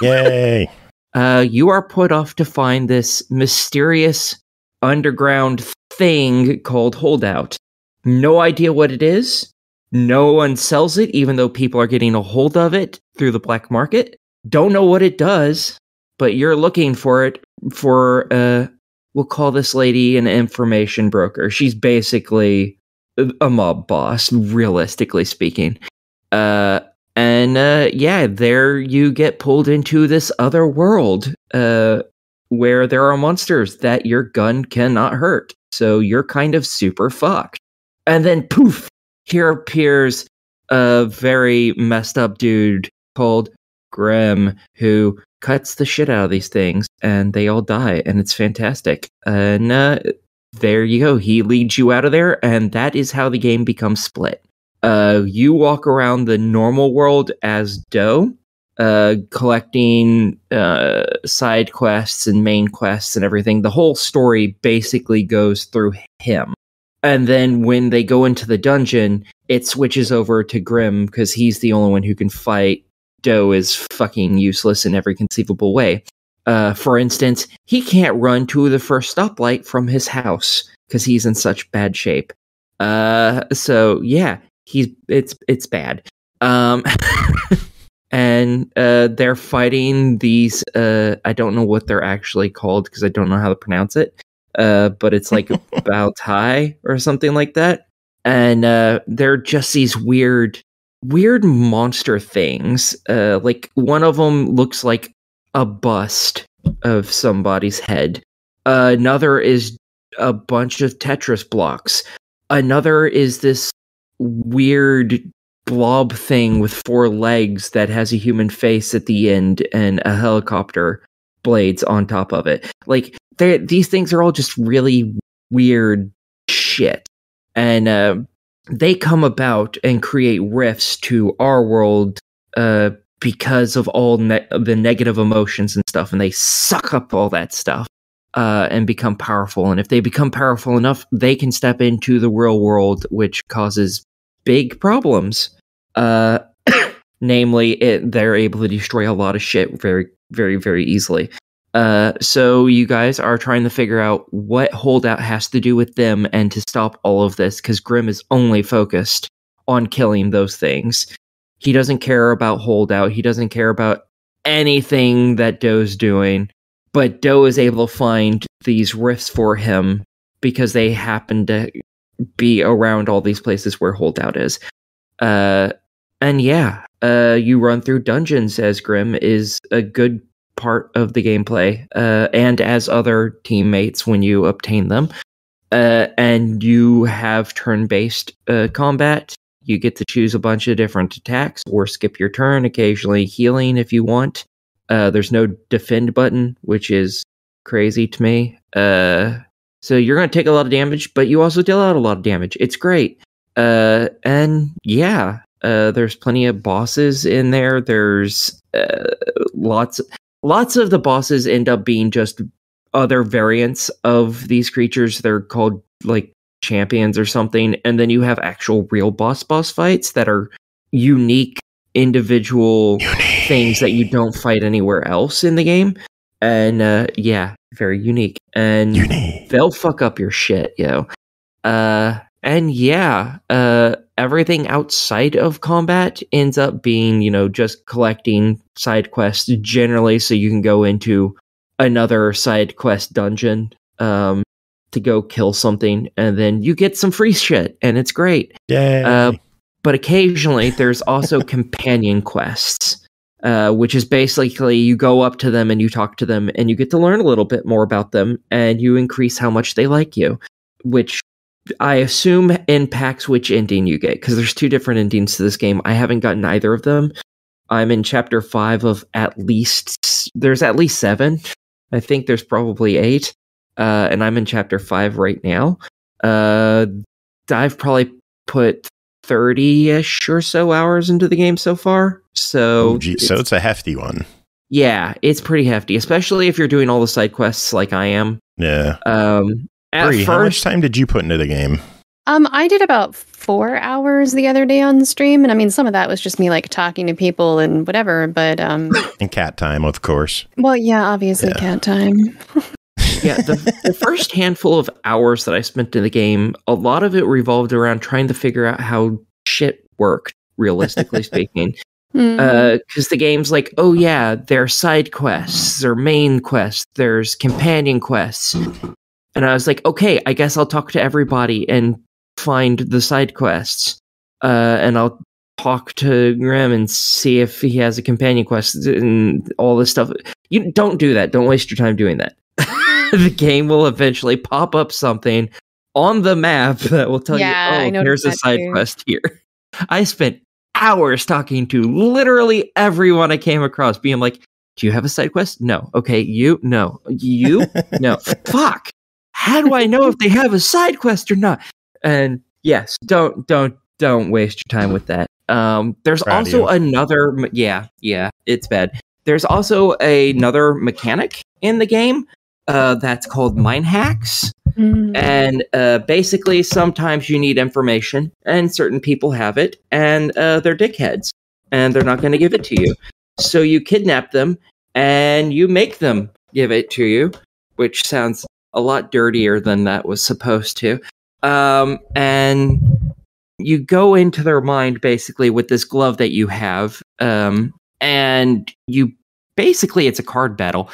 Yay. You are put off to find this mysterious underground thing called Holdout. No idea what it is. No one sells it, even though people are getting a hold of it through the black market. Don't know what it does, but you're looking for it for, we'll call this lady an information broker. She's basically a mob boss, realistically speaking. There you get pulled into this other world, where there are monsters that your gun cannot hurt. So you're kind of super fucked. And then poof, here appears a very messed up dude called Grim, who cuts the shit out of these things, and they all die, and it's fantastic. And there you go. He leads you out of there, and that is how the game becomes split. You walk around the normal world as Doe, collecting side quests and main quests and everything. The whole story basically goes through him. And then when they go into the dungeon, it switches over to Grim, because he's the only one who can fight. Doe is fucking useless in every conceivable way. For instance, he can't run to the first stoplight from his house because he's in such bad shape. So yeah, it's bad. And they're fighting these. I don't know what they're actually called because I don't know how to pronounce it. But it's like Bautai or something like that. And they're just these weird monster things. Like one of them looks like a bust of somebody's head. Another is a bunch of Tetris blocks. Another is this weird blob thing with 4 legs that has a human face at the end and a helicopter blades on top of it. Like these things are all just really weird shit. And they come about and create rifts to our world because of all the negative emotions and stuff, and they suck up all that stuff and become powerful. And if they become powerful enough, they can step into the real world, which causes big problems. Namely, they're able to destroy a lot of shit very, very, very easily. So you guys are trying to figure out what Holdout has to do with them and to stop all of this, because Grim is only focused on killing those things. He doesn't care about Holdout. He doesn't care about anything that Doe's doing. But Doe is able to find these rifts for him because they happen to be around all these places where Holdout is. You run through dungeons as Grim is a good part of the gameplay, and as other teammates when you obtain them. And you have turn-based combat. You get to choose a bunch of different attacks or skip your turn, occasionally healing if you want. There's no defend button, which is crazy to me. So you're going to take a lot of damage, but you also deal out a lot of damage. It's great. There's plenty of bosses in there. There's lots of the bosses end up being just other variants of these creatures. They're called like champions or something. And then you have actual real boss fights that are unique individual things that you don't fight anywhere else in the game. And very unique. And they'll fuck up your shit, yo. Everything outside of combat ends up being, just collecting side quests generally, so you can go into another side quest dungeon to go kill something, and then you get some free shit, and it's great. Yay. But occasionally there's also companion quests, which is basically you go up to them and you talk to them and you get to learn a little bit more about them and you increase how much they like you, which I assume impacts which ending you get, because there's 2 different endings to this game. I haven't gotten either of them. I'm in chapter 5 of there's at least 7. I think there's probably 8. And I'm in chapter 5 right now. I've probably put 30-ish or so hours into the game so far. So it's a hefty one. Yeah, it's pretty hefty, especially if you're doing all the side quests like I am. Yeah. Bree, how much time did you put into the game? I did about 4 hours the other day on stream, and I mean, some of that was just me like talking to people and whatever, but and cat time, of course. Well, yeah, obviously cat time. Yeah, the first handful of hours that I spent in the game, a lot of it revolved around trying to figure out how shit worked, realistically speaking. Because the game's like, oh yeah, there are side quests, there are main quests, there's companion quests. And I was like, okay, I guess I'll talk to everybody and find the side quests. And I'll talk to Grim and see if he has a companion quest and all this stuff. You don't do that. Don't waste your time doing that. The game will eventually pop up something on the map that will tell you, oh, here's a side quest here. I spent hours talking to literally everyone I came across, being like, do you have a side quest? No. Okay, you? No. You? No. Fuck. How do I know if they have a side quest or not? And yes, don't waste your time with that. There's also another, it's bad. There's also another mechanic in the game that's called mine hacks. And basically sometimes you need information and certain people have it and they're dickheads and they're not going to give it to you. So you kidnap them and you make them give it to you, which sounds a lot dirtier than that was supposed to. And you go into their mind basically with this glove that you have. And you basically, it's a card battle.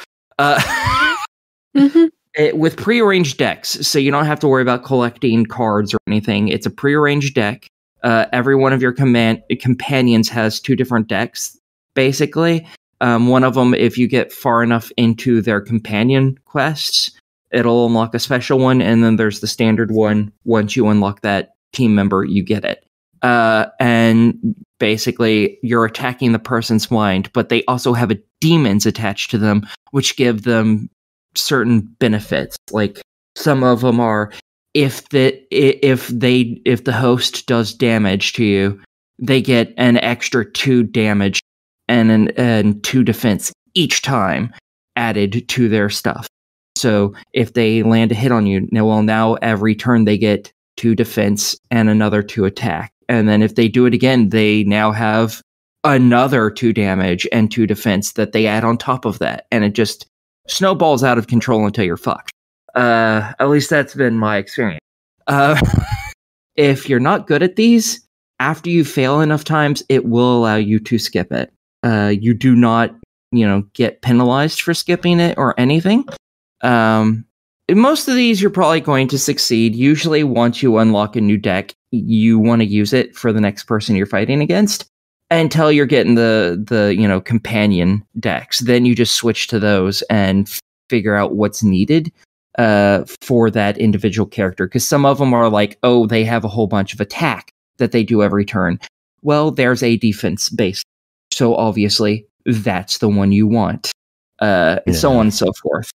With prearranged decks, so you don't have to worry about collecting cards or anything. It's a prearranged deck. Every one of your companions has 2 different decks, basically. One of them, if you get far enough into their companion quests, it'll unlock a special one, and then there's the standard one. Once you unlock that team member, you get it. And basically, you're attacking the person's mind, but they also have demons attached to them, which give them certain benefits. Like some of them are, if the host does damage to you, they get an extra 2 damage and 2 defense each time added to their stuff. So if they land a hit on you, now every turn they get 2 defense and another 2 attack. And then if they do it again, they now have another 2 damage and 2 defense that they add on top of that. And it just snowballs out of control until you're fucked. At least that's been my experience. If you're not good at these, after you fail enough times, it will allow you to skip it. You do not, get penalized for skipping it or anything. Most of these you're probably going to succeed. Usually once you unlock a new deck, you want to use it for the next person you're fighting against until you're getting the companion decks. Then you just switch to those and figure out what's needed for that individual character. Because some of them are like, oh, they have a whole bunch of attack that they do every turn. Well, there's a defense base. So obviously that's the one you want. So on and so forth.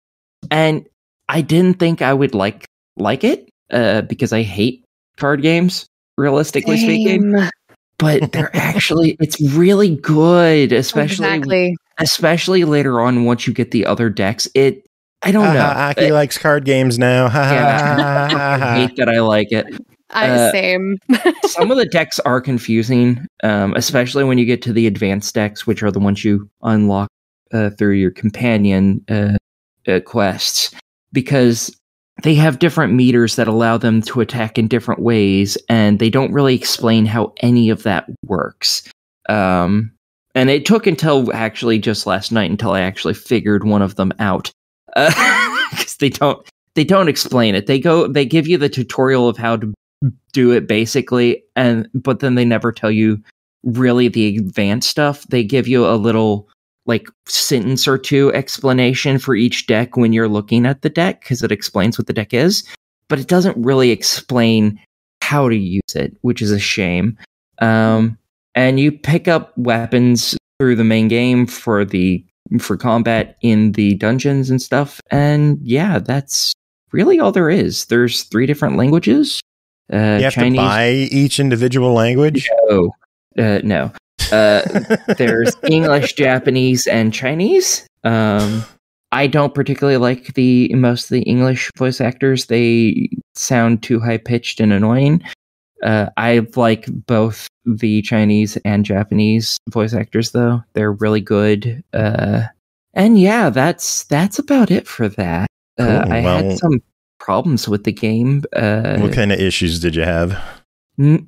And I didn't think I would like it because I hate card games, realistically speaking. But they're actually, it's really good, especially later on once you get the other decks. I don't know. Aki likes card games now. I hate that I like it. Same. Some of the decks are confusing, especially when you get to the advanced decks, which are the ones you unlock through your companion quests, because they have different meters that allow them to attack in different ways, and they don't really explain how any of that works. And it took until actually just last night until I actually figured one of them out. Because they don't explain it. They give you the tutorial of how to do it basically, but then they never tell you really the advanced stuff. They give you a little like sentence or two explanation for each deck when you're looking at the deck, because it explains what the deck is, but it doesn't really explain how to use it, which is a shame. And you pick up weapons through the main game for combat in the dungeons and stuff. And yeah, that's really all there is. There's 3 different languages. You have Chinese, to buy each individual language? No. There's English, Japanese, and Chinese. I don't particularly like most of the English voice actors. They sound too high-pitched and annoying. I like both the Chinese and Japanese voice actors, though. They're really good. And yeah, that's about it for that. I had some problems with the game. What kind of issues did you have?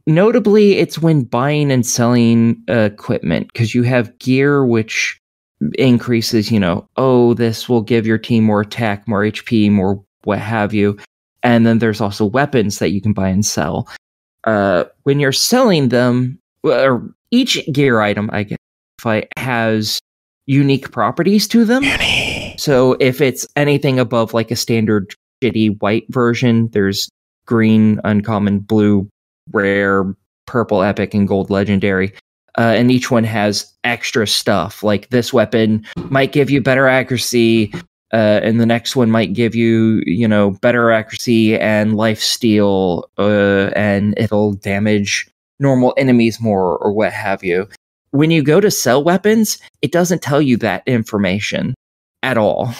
Notably, it's when buying and selling equipment, because you have gear which increases, this will give your team more attack, more HP, more what have you. And then there's also weapons that you can buy and sell. When you're selling them, or each gear item, I guess, has unique properties to them. So if it's anything above like a standard shitty white version, there's green, uncommon, blue, rare, purple, epic, and gold legendary. And each one has extra stuff. Like this weapon might give you better accuracy, and the next one might give you, better accuracy and lifesteal, and it'll damage normal enemies more or what have you. When you go to sell weapons, it doesn't tell you that information at all.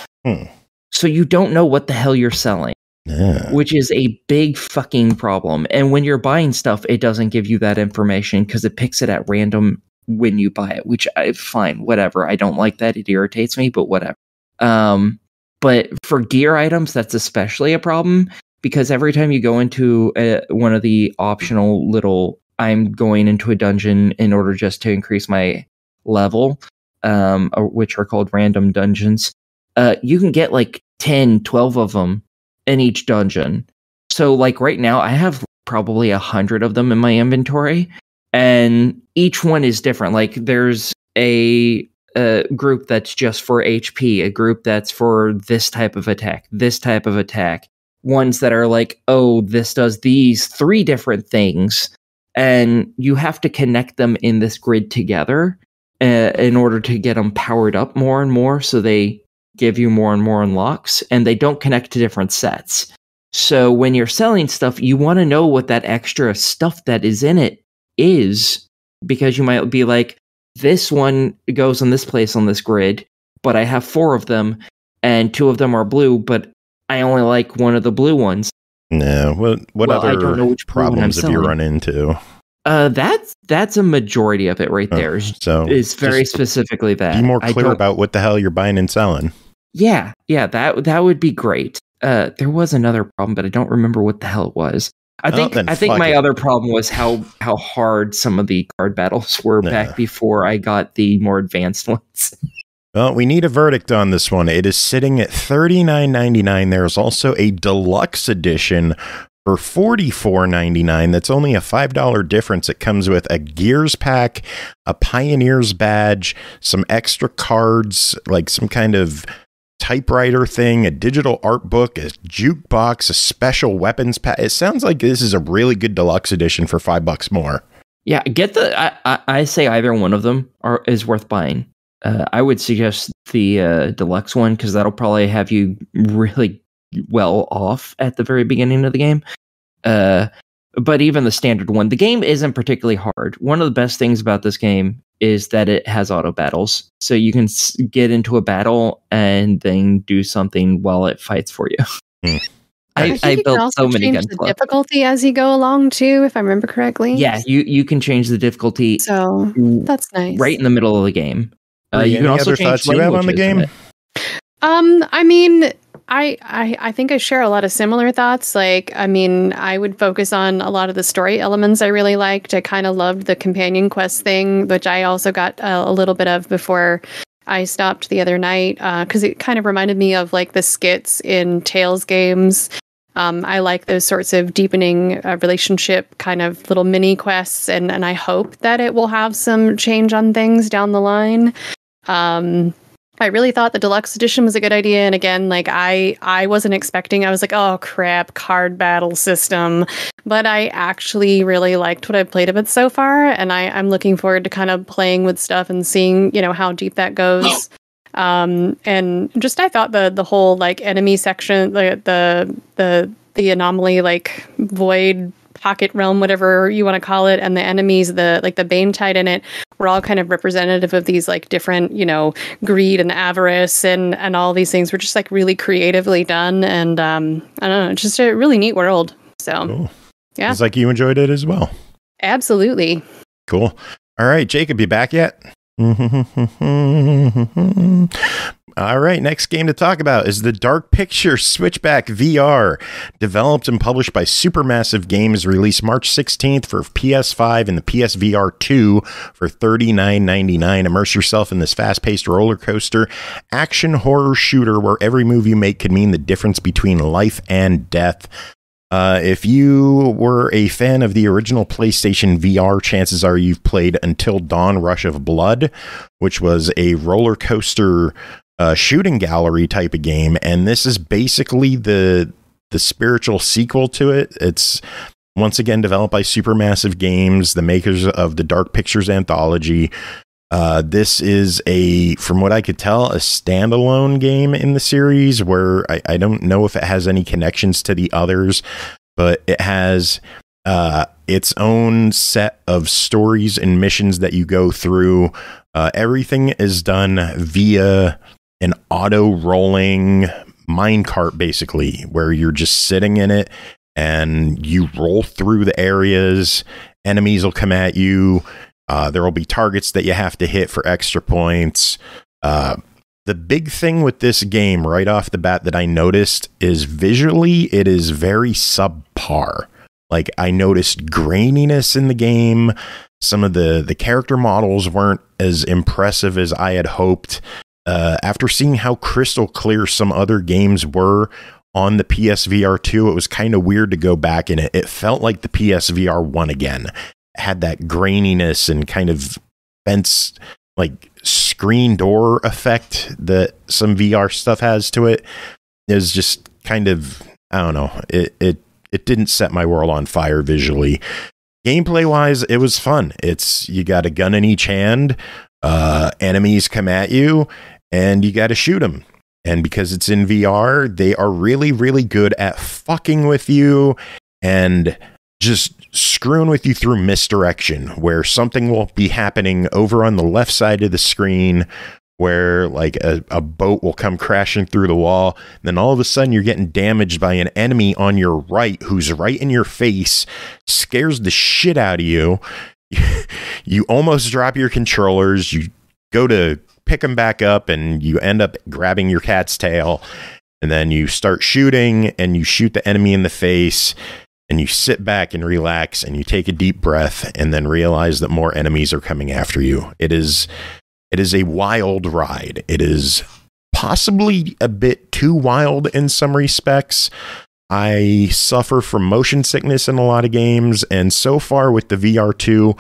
So you don't know what the hell you're selling. Yeah. Which is a big fucking problem. And when you're buying stuff, it doesn't give you that information because it picks it at random when you buy it, which fine, whatever. I don't like that. It irritates me, but whatever. But for gear items, that's especially a problem because every time you go into one of the optional little, I'm going into a dungeon in order just to increase my level, which are called random dungeons, you can get like 10, 12 of them in each dungeon. So like right now I have probably 100 of them in my inventory, and each one is different. Like there's a group that's just for HP, a group that's for this type of attack, ones that are like, oh, this does these 3 different things, and you have to connect them in this grid together in order to get them powered up more and more, so they give you more and more unlocks, and they don't connect to different sets. So when you're selling stuff, you want to know what that extra stuff that is in it is, because you might be like, this one goes in this place on this grid, but I have 4 of them, and 2 of them are blue, but I only like one of the blue ones. No, what other problems have you run into? That's a majority of it right there. So it's very specifically that. Be more clear about what the hell you're buying and selling. Yeah, that would be great. There was another problem, but I don't remember what the hell it was. I think my other problem was how hard some of the card battles were back before I got the more advanced ones. Well, we need a verdict on this one. It is sitting at $39.99. There's also a deluxe edition for $44.99. That's only a $5 difference. It comes with a Gears pack, a Pioneers badge, some extra cards, like some kind of typewriter thing, a digital art book, a jukebox, a special weapons pack. It sounds like this is a really good deluxe edition for $5 more. Yeah, get the. I say either one of them is worth buying. I would suggest the deluxe one because that'll probably have you really well off at the very beginning of the game. But even the standard one, the game isn't particularly hard. One of the best things about this game is that it has auto battles. So you can get into a battle and then do something while it fights for you. I built so many guns. The difficulty as you go along too, if I remember correctly. Yeah, you can change the difficulty. So that's nice. Right in the middle of the game. You can also change thoughts you have on the game? I mean, I think I share a lot of similar thoughts. Like, I mean, I would focus on a lot of the story elements I really liked. I kind of loved the companion quest thing, which I also got a little bit of before I stopped the other night, because it kind of reminded me of like the skits in Tales games. I like those sorts of deepening relationship kind of little mini quests, and I hope that it will have some change on things down the line. I really thought the deluxe edition was a good idea, and again, like I wasn't expecting. I was like, oh crap, card battle system, but I actually really liked what I've played of it so far, and I'm looking forward to kind of playing with stuff and seeing, you know, how deep that goes. And just I thought the whole like enemy section, the anomaly, like void pocket realm, whatever you want to call it, and the enemies, the Bane tide in it, were all kind of representative of these like different, you know, greed and avarice and all these things were just like really creatively done, and I don't know, just a really neat world. So cool. Yeah, it's like you enjoyed it as well. Absolutely. Cool. All right, Jacob, you back yet? All right, next game to talk about is the Dark Picture Switchback VR, developed and published by Supermassive Games, released March 16th for PS5 and the PSVR 2 for $39.99. Immerse yourself in this fast-paced roller coaster action horror shooter where every move you make could mean the difference between life and death. If you were a fan of the original PlayStation VR, chances are you've played Until Dawn Rush of Blood, which was a roller coaster shooting gallery type of game. And this is basically the spiritual sequel to it. It's once again developed by Supermassive Games, the makers of the Dark Pictures anthology. This is from what I could tell, a standalone game in the series where I don't know if it has any connections to the others, but it has its own set of stories and missions that you go through. Everything is done via an auto-rolling minecart, basically, where you're just sitting in it and you roll through the areas. Enemies will come at you. There will be targets that you have to hit for extra points. The big thing with this game right off the bat that I noticed is visually it is very subpar. Like, I noticed graininess in the game. Some of the character models weren't as impressive as I had hoped. After seeing how crystal clear some other games were on the PSVR 2, it was kind of weird to go back in it. It felt like the PSVR 1 again. Had that graininess and kind of fence, like screen door effect that some VR stuff has to it. It was just kind of, I don't know, it didn't set my world on fire visually. Gameplay wise, it was fun. You got a gun in each hand, enemies come at you, and you got to shoot them. And because it's in VR, they are really, really good at fucking with you and just screwing with you through misdirection, where something will be happening over on the left side of the screen where like a boat will come crashing through the wall. Then all of a sudden you're getting damaged by an enemy on your right who's right in your face, scares the shit out of you. You almost drop your controllers. You go to pick them back up and you end up grabbing your cat's tail. And then you start shooting and you shoot the enemy in the face. And you sit back and relax and you take a deep breath and then realize that more enemies are coming after you. It is a wild ride. It is possibly a bit too wild in some respects. I suffer from motion sickness in a lot of games, and so far with the VR2,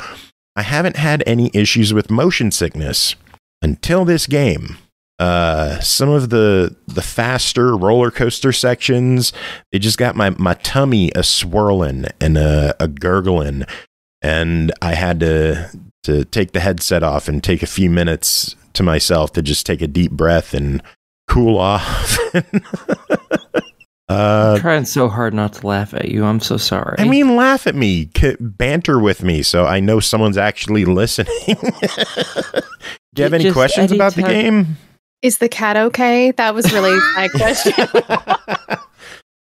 I haven't had any issues with motion sickness until this game. Some of the faster roller coaster sections, they just got my tummy a swirling and a gurgling, and I had to take the headset off and take a few minutes to myself to just take a deep breath and cool off. I'm trying so hard not to laugh at you. I'm so sorry. I mean, laugh at me, banter with me, so I know someone's actually listening. Do you have any questions about the game? Is the cat okay? That was really my question.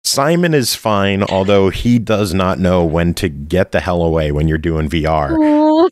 Simon is fine, although he does not know when to get the hell away when you're doing VR.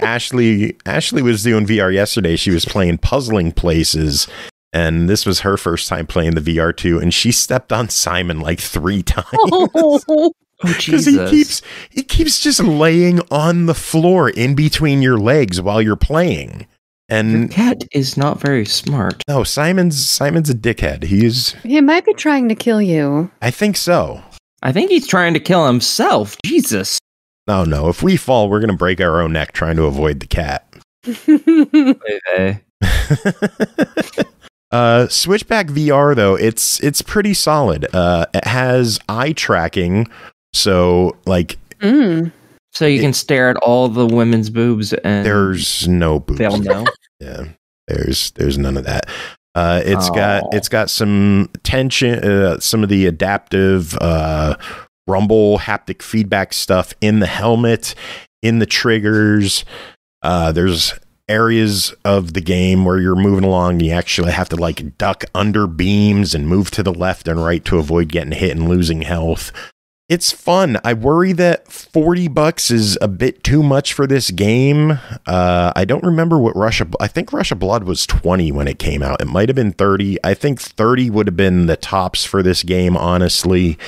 Ashley was doing VR yesterday. She was playing Puzzling Places, and this was her first time playing the VR too, and she stepped on Simon like 3 times. Oh, Jesus. He keeps just laying on the floor in between your legs while you're playing. And your cat is not very smart. No, Simon's a dickhead. He might be trying to kill you. I think so. I think he's trying to kill himself. Jesus. No. If we fall, we're going to break our own neck trying to avoid the cat. Okay. Switchback VR, though, it's pretty solid. It has eye tracking. So, like... So you can stare at all the women's boobs and... There's no boobs. They'll know? Yeah. There's none of that. It's got some tension, some of the adaptive rumble haptic feedback stuff in the helmet, in the triggers. There's areas of the game where you're moving along, you actually have to like duck under beams and move to the left and right to avoid getting hit and losing health. It's fun. I worry that $40 is a bit too much for this game. I don't remember what I think Russia Blood was 20 when it came out. It might have been 30. I think 30 would have been the tops for this game, honestly.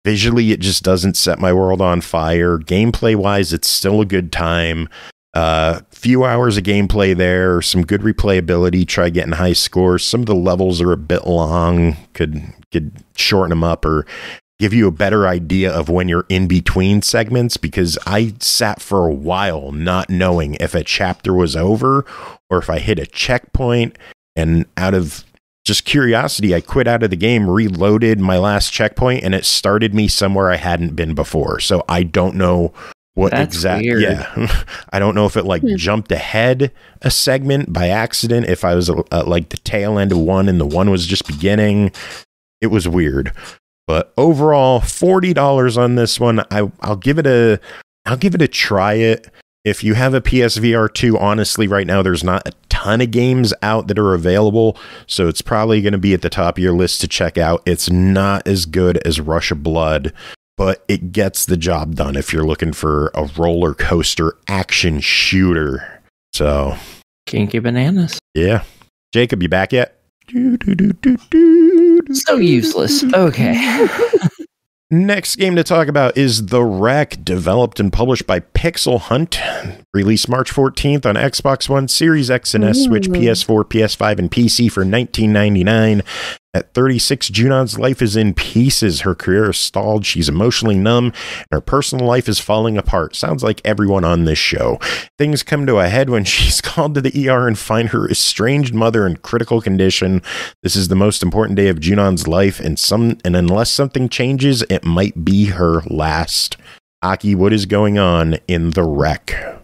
Visually, it just doesn't set my world on fire. Gameplay-wise, it's still a good time. Few hours of gameplay there, some good replayability. Try getting high scores. Some of the levels are a bit long. Could shorten them up or give you a better idea of when you're in between segments, because I sat for a while not knowing if a chapter was over or if I hit a checkpoint, and out of just curiosity, I quit out of the game, reloaded my last checkpoint, and it started me somewhere I hadn't been before. So I don't know what exactly. Yeah, I don't know if it like jumped ahead a segment by accident, if I was like the tail end of one and the one was just beginning. It was weird. But overall, $40 on this one. I'll give it a try it. If you have a PSVR 2, honestly, right now there's not a ton of games out that are available, so it's probably going to be at the top of your list to check out. It's not as good as Russia Blood, but it gets the job done if you're looking for a roller coaster action shooter. So, kinky bananas. Yeah. Jacob, you back yet? So useless. Okay. Next game to talk about is The Wreck, developed and published by Pixel Hunt. Released March 14th on Xbox One, Series X and S, Switch, PS4, PS5, and PC for $19.99. At 36, Junon's life is in pieces. Her career is stalled. She's emotionally numb, and her personal life is falling apart. Sounds like everyone on this show. Things come to a head when she's called to the ER and find her estranged mother in critical condition. This is the most important day of Junon's life, and unless something changes, it might be her last. Aki, what is going on in The Wreck?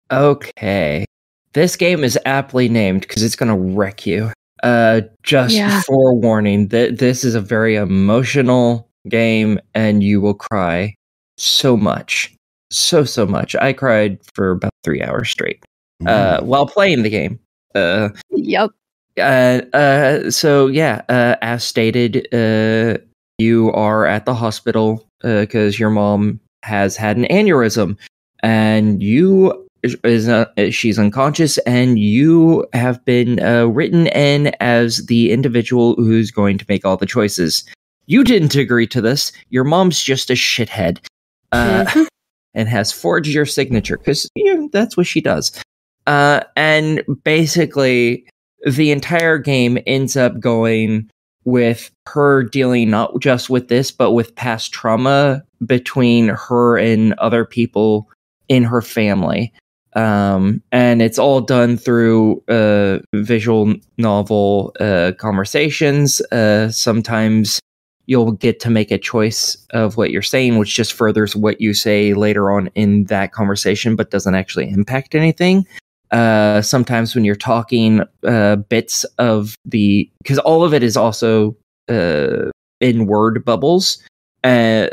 Okay. This game is aptly named because it's going to wreck you. Forewarning, this is a very emotional game and you will cry so much. So much. I cried for about 3 hours straight while playing the game. Yep. As stated, you are at the hospital because your mom has had an aneurysm and she's unconscious, and you have been written in as the individual who's going to make all the choices. You didn't agree to this. Your mom's just a shithead and has forged your signature because that's what she does. And basically, the entire game ends up going with her dealing not just with this, but with past trauma between her and other people in her family. And it's all done through visual novel conversations. Sometimes you'll get to make a choice of what you're saying, which just furthers what you say later on in that conversation, but doesn't actually impact anything. Sometimes when you're talking, bits of because all of it is also in word bubbles.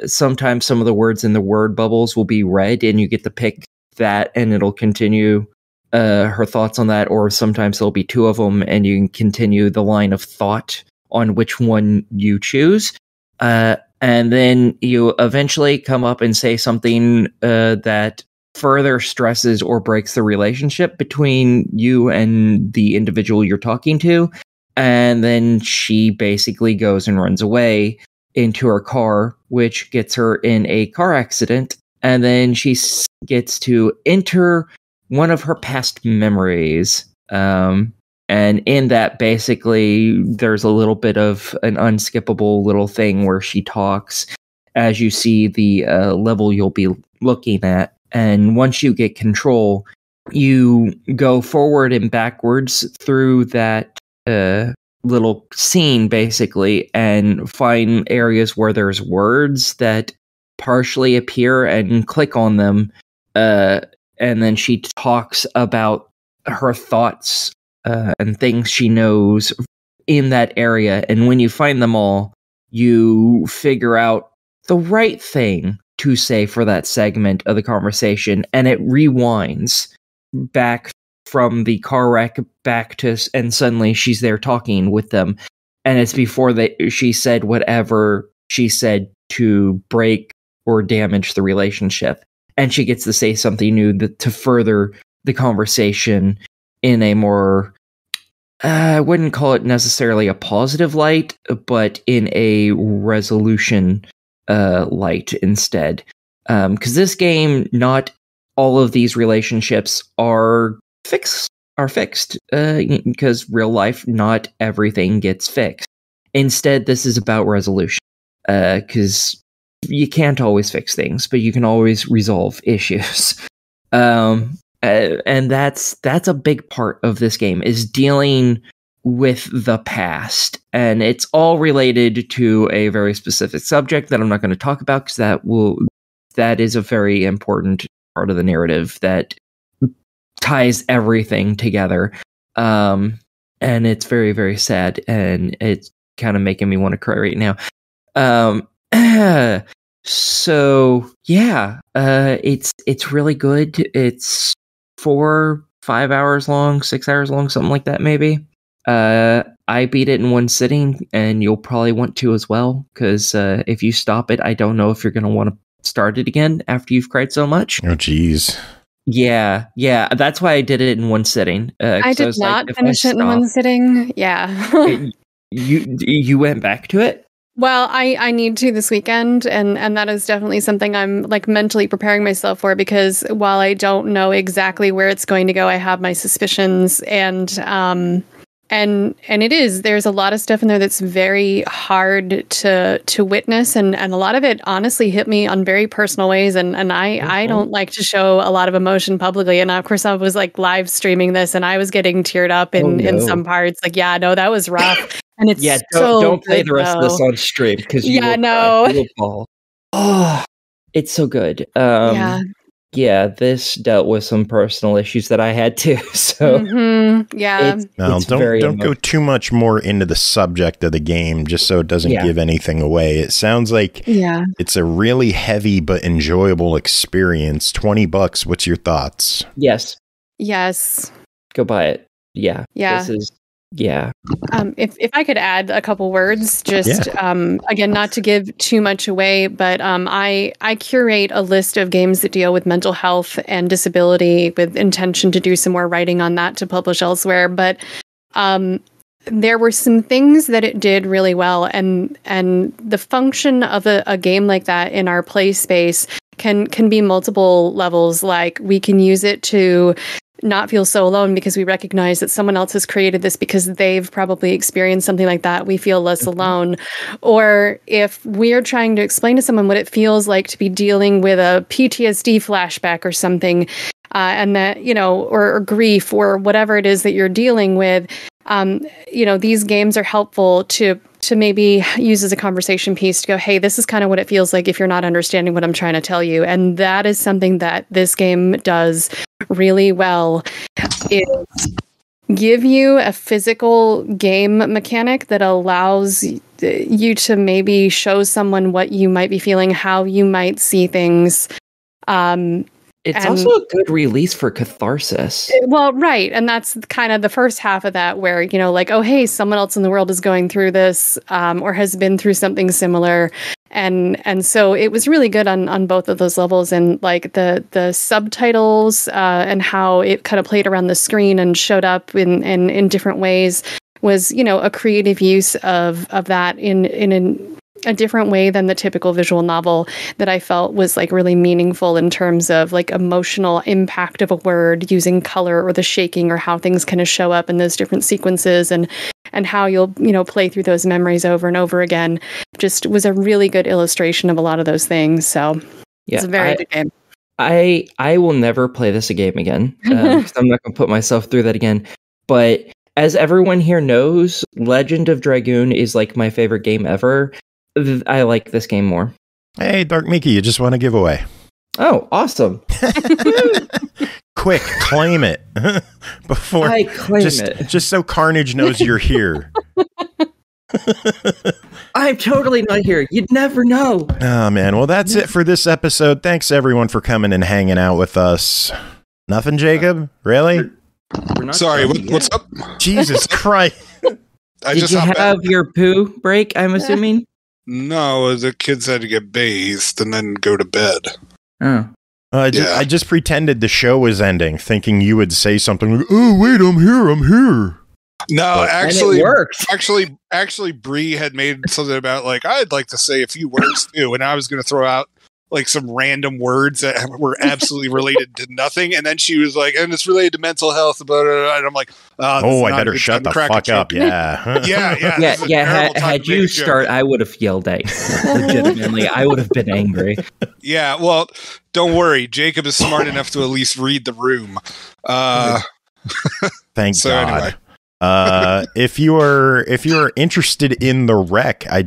Sometimes some of the words in the word bubbles will be read, and you get to pick that, and it'll continue her thoughts on that. Or sometimes there'll be two of them, and you can continue the line of thought on which one you choose. And then you eventually come up and say something that further stresses or breaks the relationship between you and the individual you're talking to. And then she basically goes and runs away into her car, which gets her in a car accident. And then she gets to enter one of her past memories And in that, basically, there's a little bit of an unskippable little thing where she talks as you see the level you'll be looking at. And once you get control, you go forward and backwards through that little scene, basically, and find areas where there's words that partially appear and click on them. And then she talks about her thoughts and things she knows in that area. And when you find them all, you figure out the right thing to say for that segment of the conversation, and it rewinds back from the car wreck back to, and suddenly she's there talking with them, and it's before she said whatever she said to break or damage the relationship, and she gets to say something new to further the conversation in a more, I wouldn't call it necessarily a positive light, but in a resolution light instead. Because this game, not all of these relationships are fixed. Because real life, not everything gets fixed. Instead, this is about resolution. Because you can't always fix things, but you can always resolve issues. And that's a big part of this game, is dealing with the past, and it's all related to a very specific subject that I'm not going to talk about, because that is a very important part of the narrative that ties everything together. And it's very, very sad, and it's kind of making me want to cry right now. So yeah, it's really good. It's 4-5 hours long, 6 hours long, something like that, maybe. I beat it in one sitting, and you'll probably want to as well, because if you stop it, I don't know if you're going to want to start it again after you've cried so much. Oh, geez. Yeah, that's why I did it in one sitting. I did not finish it in one sitting. Yeah. You went back to it? Well, I need to this weekend, and that is definitely something I'm like mentally preparing myself for, because while I don't know exactly where it's going to go, I have my suspicions, and there's a lot of stuff in there that's very hard to witness, and a lot of it honestly hit me on very personal ways, and I don't like to show a lot of emotion publicly, and of course I was like live streaming this, and I was getting teared up in some parts, like, yeah, no, that was rough. And it's don't play the rest of this on stream, because you will fall. Oh, it's so good. Yeah, this dealt with some personal issues that I had too. So don't go too much more into the subject of the game, just so it doesn't give anything away. It sounds like it's a really heavy but enjoyable experience. $20. What's your thoughts? Yes. Go buy it. Yeah. This is. Yeah. If I could add a couple words, just again, not to give too much away, but I curate a list of games that deal with mental health and disability, with intention to do some more writing on that to publish elsewhere. But there were some things that it did really well, and the function of a game like that in our play space can be multiple levels. Like, we can use it to not feel so alone, because we recognize that someone else has created this because they've probably experienced something like that. We feel less alone. Or if we're trying to explain to someone what it feels like to be dealing with a PTSD flashback or something, and that, or grief, or whatever it is that you're dealing with, these games are helpful to maybe use as a conversation piece to go, hey, this is kind of what it feels like if you're not understanding what I'm trying to tell you. And that is something that this game does really well, is give you a physical game mechanic that allows you to maybe show someone what you might be feeling, how you might see things. It's also a good release for catharsis. Well, right. And that's kind of the first half of that, where, like, oh, hey, someone else in the world is going through this, or has been through something similar. And so it was really good on both of those levels. And like the subtitles and how it kind of played around the screen and showed up in different ways was, a creative use of that in a different way than the typical visual novel that I felt was like really meaningful in terms of like emotional impact of a word using color or the shaking or how things kind of show up in those different sequences and how you'll, play through those memories over and over again. Just was a really good illustration of a lot of those things. So it's a very good game. I will never play this game again because I'm not going to put myself through that again. But as everyone here knows, Legend of Dragoon is like my favorite game ever. I like this game more. Hey, Dark Miki, you just won a giveaway. Oh, awesome. Quick, claim it. Before I claim it. Just so Carnage knows you're here. I'm totally not here. You'd never know. Oh, man. Well, that's it for this episode. Thanks, everyone, for coming and hanging out with us. Nothing, Jacob? Really? We're not Sorry, what's up? Jesus Christ. Did you have your poo break, I'm assuming? No, the kids had to get bathed and then go to bed. Oh. I just pretended the show was ending, thinking you would say something like, oh, wait, I'm here. No, actually, it worked. Actually, Bree had made something about like I'd like to say a few words too, and I was going to throw out like some random words that were absolutely related to nothing, and then she was like, "And it's related to mental health." Blah, blah, blah. And I'm like, "Oh, I better shut the fuck up." Yeah, yeah. Had you start, I would have yelled at you. Legitimately, I would have been angry. Yeah, well, don't worry. Jacob is smart enough to at least read the room. Thank God. Anyway. If you are interested in the rec, I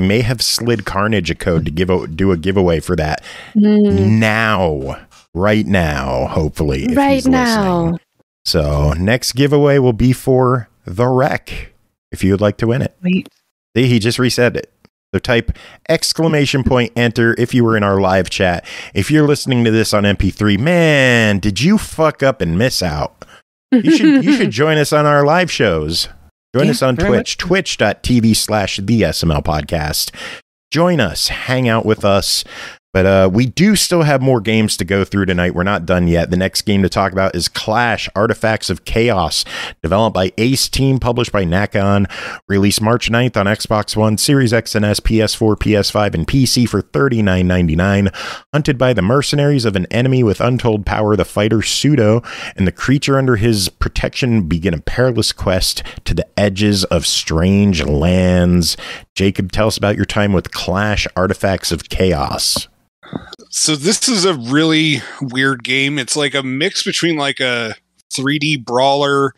may have slid Carnage a code to do a giveaway for that right now, hopefully. Right now. Listening. So next giveaway will be for the rec. If you would like to win it. Wait. See, he just reset it. So type ! Enter if you were in our live chat. If you're listening to this on MP3, man, did you fuck up and miss out? You should join us on our live shows. Join us on Twitch, twitch.tv/the SML podcast. Join us, hang out with us. But we do still have more games to go through tonight. We're not done yet. The next game to talk about is Clash Artifacts of Chaos, developed by Ace Team, published by Nacon, released March 9th on Xbox One, Series X and S, PS4, PS5, and PC for $39.99. Hunted by the mercenaries of an enemy with untold power, the fighter Pseudo and the creature under his protection begin a perilous quest to the edges of strange lands. Jacob, tell us about your time with Clash Artifacts of Chaos. So this is a really weird game. It's like a mix between like a 3D brawler,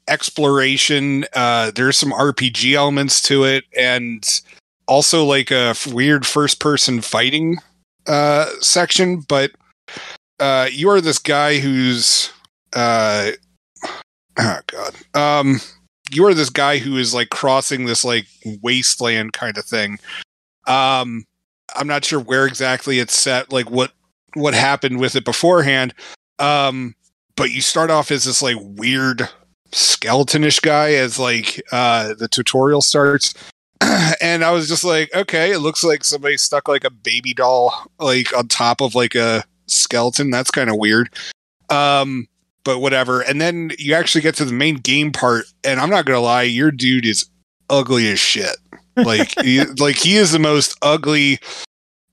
exploration. There's some RPG elements to it, and also like a weird first-person fighting section. But you are this guy who's you are this guy who is like crossing this like wasteland kind of thing. I'm not sure where exactly it's set, like what happened with it beforehand. But you start off as this like weird skeletonish guy as like the tutorial starts. And I was just like, okay, it looks like somebody stuck like a baby doll like on top of like a skeleton. That's kind of weird. But whatever. And then you actually get to the main game part, and I'm not gonna lie, your dude is ugly as shit. Like, he is the most ugly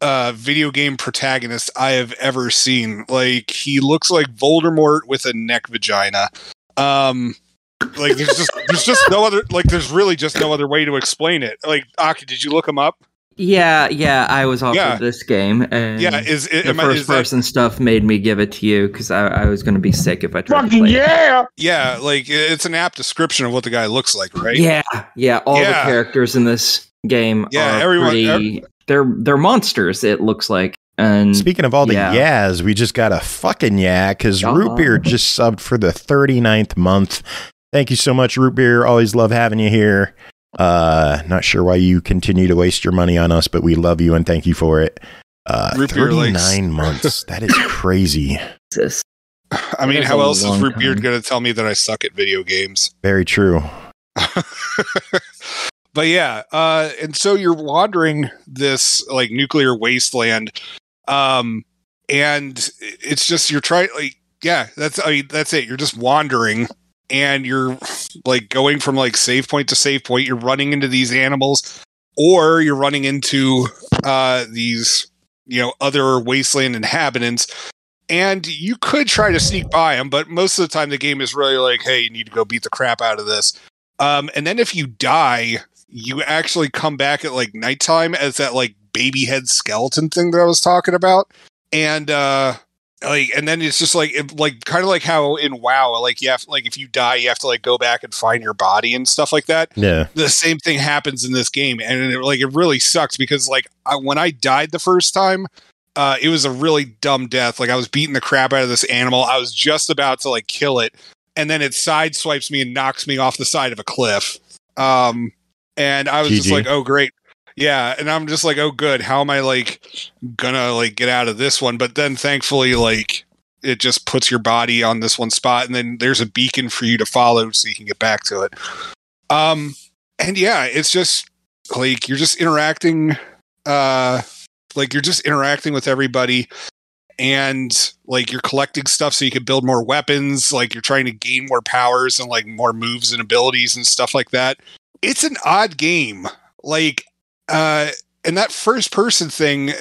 video game protagonist I have ever seen. Like, he looks like Voldemort with a neck vagina. Like, there's just no other. Like, there's really just no other way to explain it. Like, Aki, did you look him up? Yeah, I was offered this game, and the first-person stuff made me give it to you because I was going to be sick if I tried to play it. Yeah, like it's an apt description of what the guy looks like, right? Yeah. All the characters in this game are they're monsters. It looks like. And speaking of all the yas, we just got a fucking because Root Beer just subbed for the 39th month. Thank you so much, Root Beer. Always love having you here. Not sure why you continue to waste your money on us, but we love you and thank you for it. 39 months. That is crazy. I mean, how else is Root Beard going to tell me that I suck at video games? Very true. But yeah, and so you're wandering this like nuclear wasteland, and it's just you're trying that's it. You're just wandering. And you're like going from like save point to save point. You're running into these animals. or you're running into these, other wasteland inhabitants, and you could try to sneak by them, but most of the time the game is really like, hey, you need to go beat the crap out of this. And then if you die, you actually come back at like nighttime as that like baby head skeleton thing that I was talking about. And and then it's just like kind of like how in WoW, like you have like if you die, you have to like go back and find your body and stuff like that. Yeah, the same thing happens in this game, and it really sucks because like when I died the first time, it was a really dumb death. Like I was beating the crap out of this animal. I was just about to like kill it, and then it sideswipes me and knocks me off the side of a cliff. And I was GG. just like, oh great. Yeah, and I'm just like, oh good, how am I like gonna like get out of this one? But then thankfully like it just puts your body on this one spot, and then there's a beacon for you to follow so you can get back to it. And yeah, it's just like you're just interacting with everybody, and like you're collecting stuff so you can build more weapons, like you're trying to gain more powers and like more moves and abilities and stuff like that. It's an odd game. Like and that first person thing,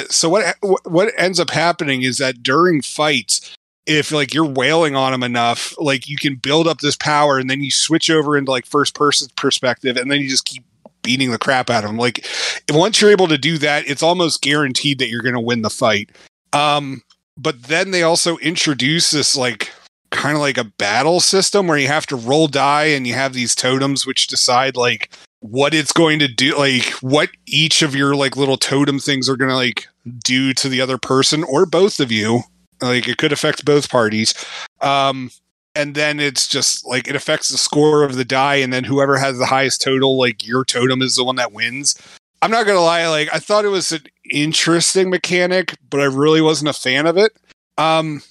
so what ends up happening is that during fights, if like you're wailing on them enough, like you can build up this power, and then you switch over into like first person perspective, and then you just keep beating the crap out of them. Like once you're able to do that, it's almost guaranteed that you're going to win the fight. But then they also introduce this like kind of like a battle system where you have to roll die, and you have these totems which decide like what it's going to do, like what each of your like little totem things are going to like do to the other person or both of you. Like it could affect both parties. And then it's just like it affects the score of the die, and then whoever has the highest total, like your totem is the one that wins. I'm not gonna lie, like I thought it was an interesting mechanic, but I really wasn't a fan of it. And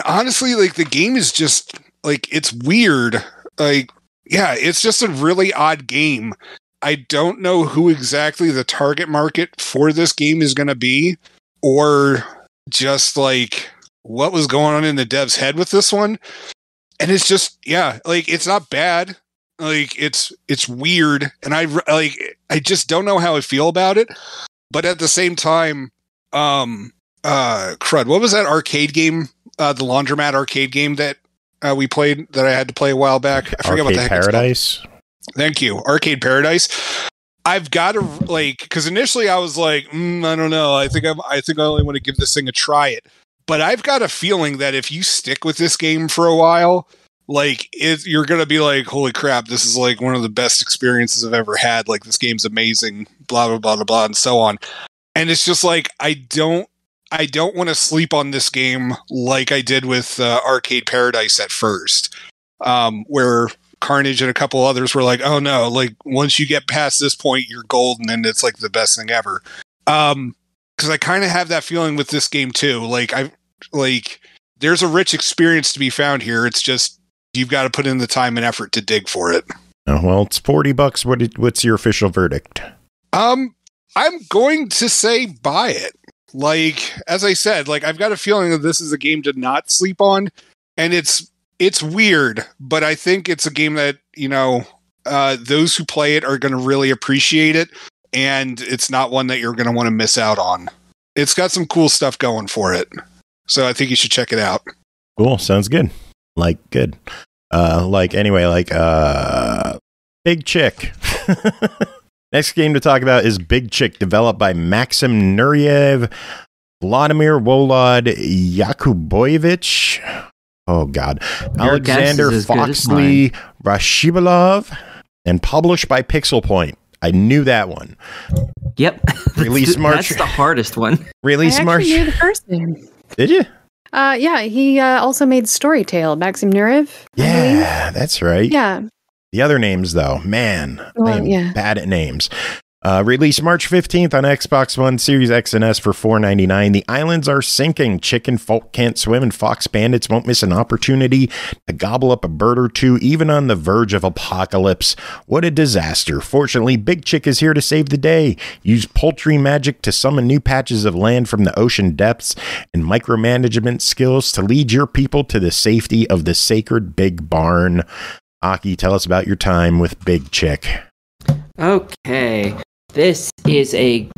honestly, like the game is just like it's weird. Like yeah, it's just a really odd game. I don't know who exactly the target market for this game is going to be, or just like what was going on in the dev's head with this one. And it's just, yeah, like it's not bad. Like it's weird. And I just don't know how I feel about it. But at the same time, crud, what was that arcade game? The Laundromat arcade game that we played that I had to play a while back. I forget what the heck Paradise. It's called. Thank you. Arcade Paradise. I've got to like, because initially I was like, I don't know. I think I only want to give this thing a try it. But I've got a feeling that if you stick with this game for a while, like you're going to be like, holy crap, this is like one of the best experiences I've ever had. Like this game's amazing, blah, blah, blah, blah, blah, and so on. And it's just like, I don't want to sleep on this game like I did with Arcade Paradise at first, where Carnage and a couple others were like, oh no, like once you get past this point, you're golden and it's like the best thing ever. Because I kind of have that feeling with this game too. Like there's a rich experience to be found here. It's just you've got to put in the time and effort to dig for it. Oh, well, it's $40. What's your official verdict? I'm going to say buy it. Like, as I said, like I've got a feeling that this is a game to not sleep on, and it's weird, but I think it's a game that, those who play it are going to really appreciate it, and it's not one that you're going to want to miss out on. It's got some cool stuff going for it, so I think you should check it out. Cool. Sounds good. Good. BigChick. Next game to talk about is BigChick, developed by Maxim, Nuriev, Volodymyr, Wolod, Yakubovych. Oh God, Aleksandr, Foxli, Rasshibalov, and published by PixelPoint. I knew that one. Yep. Release March. That's the hardest one. Release March. I actually knew the first name. Did you? Yeah, he also made Storytale, Maxim Nuriev. Yeah, that's right. Yeah. The other names, though, man, I am bad at names. Released March 15th on Xbox One, Series X and S for $4.99. The islands are sinking. Chicken folk can't swim, and fox bandits won't miss an opportunity to gobble up a bird or two, even on the verge of apocalypse. What a disaster. Fortunately, BigChick is here to save the day. Use poultry magic to summon new patches of land from the ocean depths, and micromanagement skills to lead your people to the safety of the sacred big barn. Aki, tell us about your time with BigChick. Okay. this is a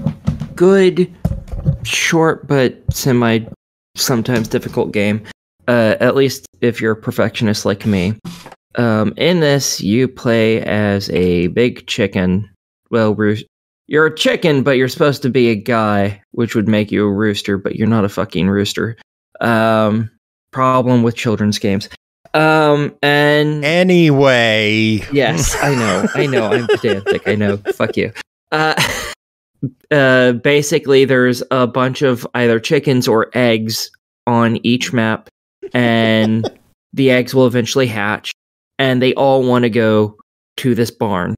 good, short, but sometimes difficult game. At least if you're a perfectionist like me. In this, you play as a big chicken. Well, you're a chicken, but you're supposed to be a guy, which would make you a rooster, but you're not a fucking rooster. Problem with children's games. And anyway. Yes, I know, I'm pedantic, I know, fuck you. Basically, there's a bunch of either chickens or eggs on each map, and the eggs will eventually hatch, and they all want to go to this barn.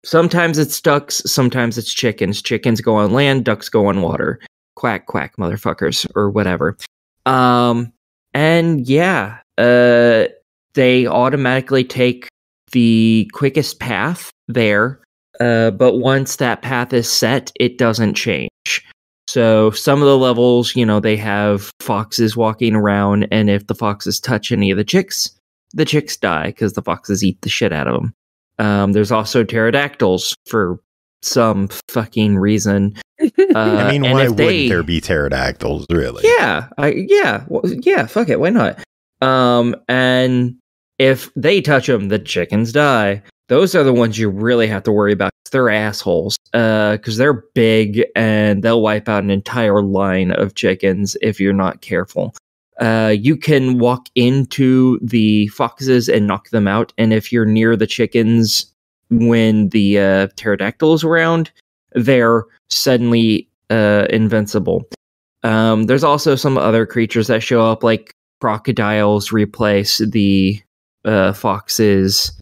Sometimes it's ducks, sometimes it's chickens. Chickens go on land, ducks go on water. Quack, quack, motherfuckers, or whatever. And yeah, they automatically take the quickest path there, but once that path is set, it doesn't change. So some of the levels, they have foxes walking around, and if the foxes touch any of the chicks die because the foxes eat the shit out of them. There's also pterodactyls for some fucking reason. I mean, why wouldn't there be pterodactyls, really? Yeah, fuck it, why not? And if they touch them, the chickens die. Those are the ones you really have to worry about. They're assholes, because they're big and they'll wipe out an entire line of chickens if you're not careful. You can walk into the foxes and knock them out, and if you're near the chickens when the pterodactyl is around, they're suddenly invincible. There's also some other creatures that show up, like crocodiles replace the foxes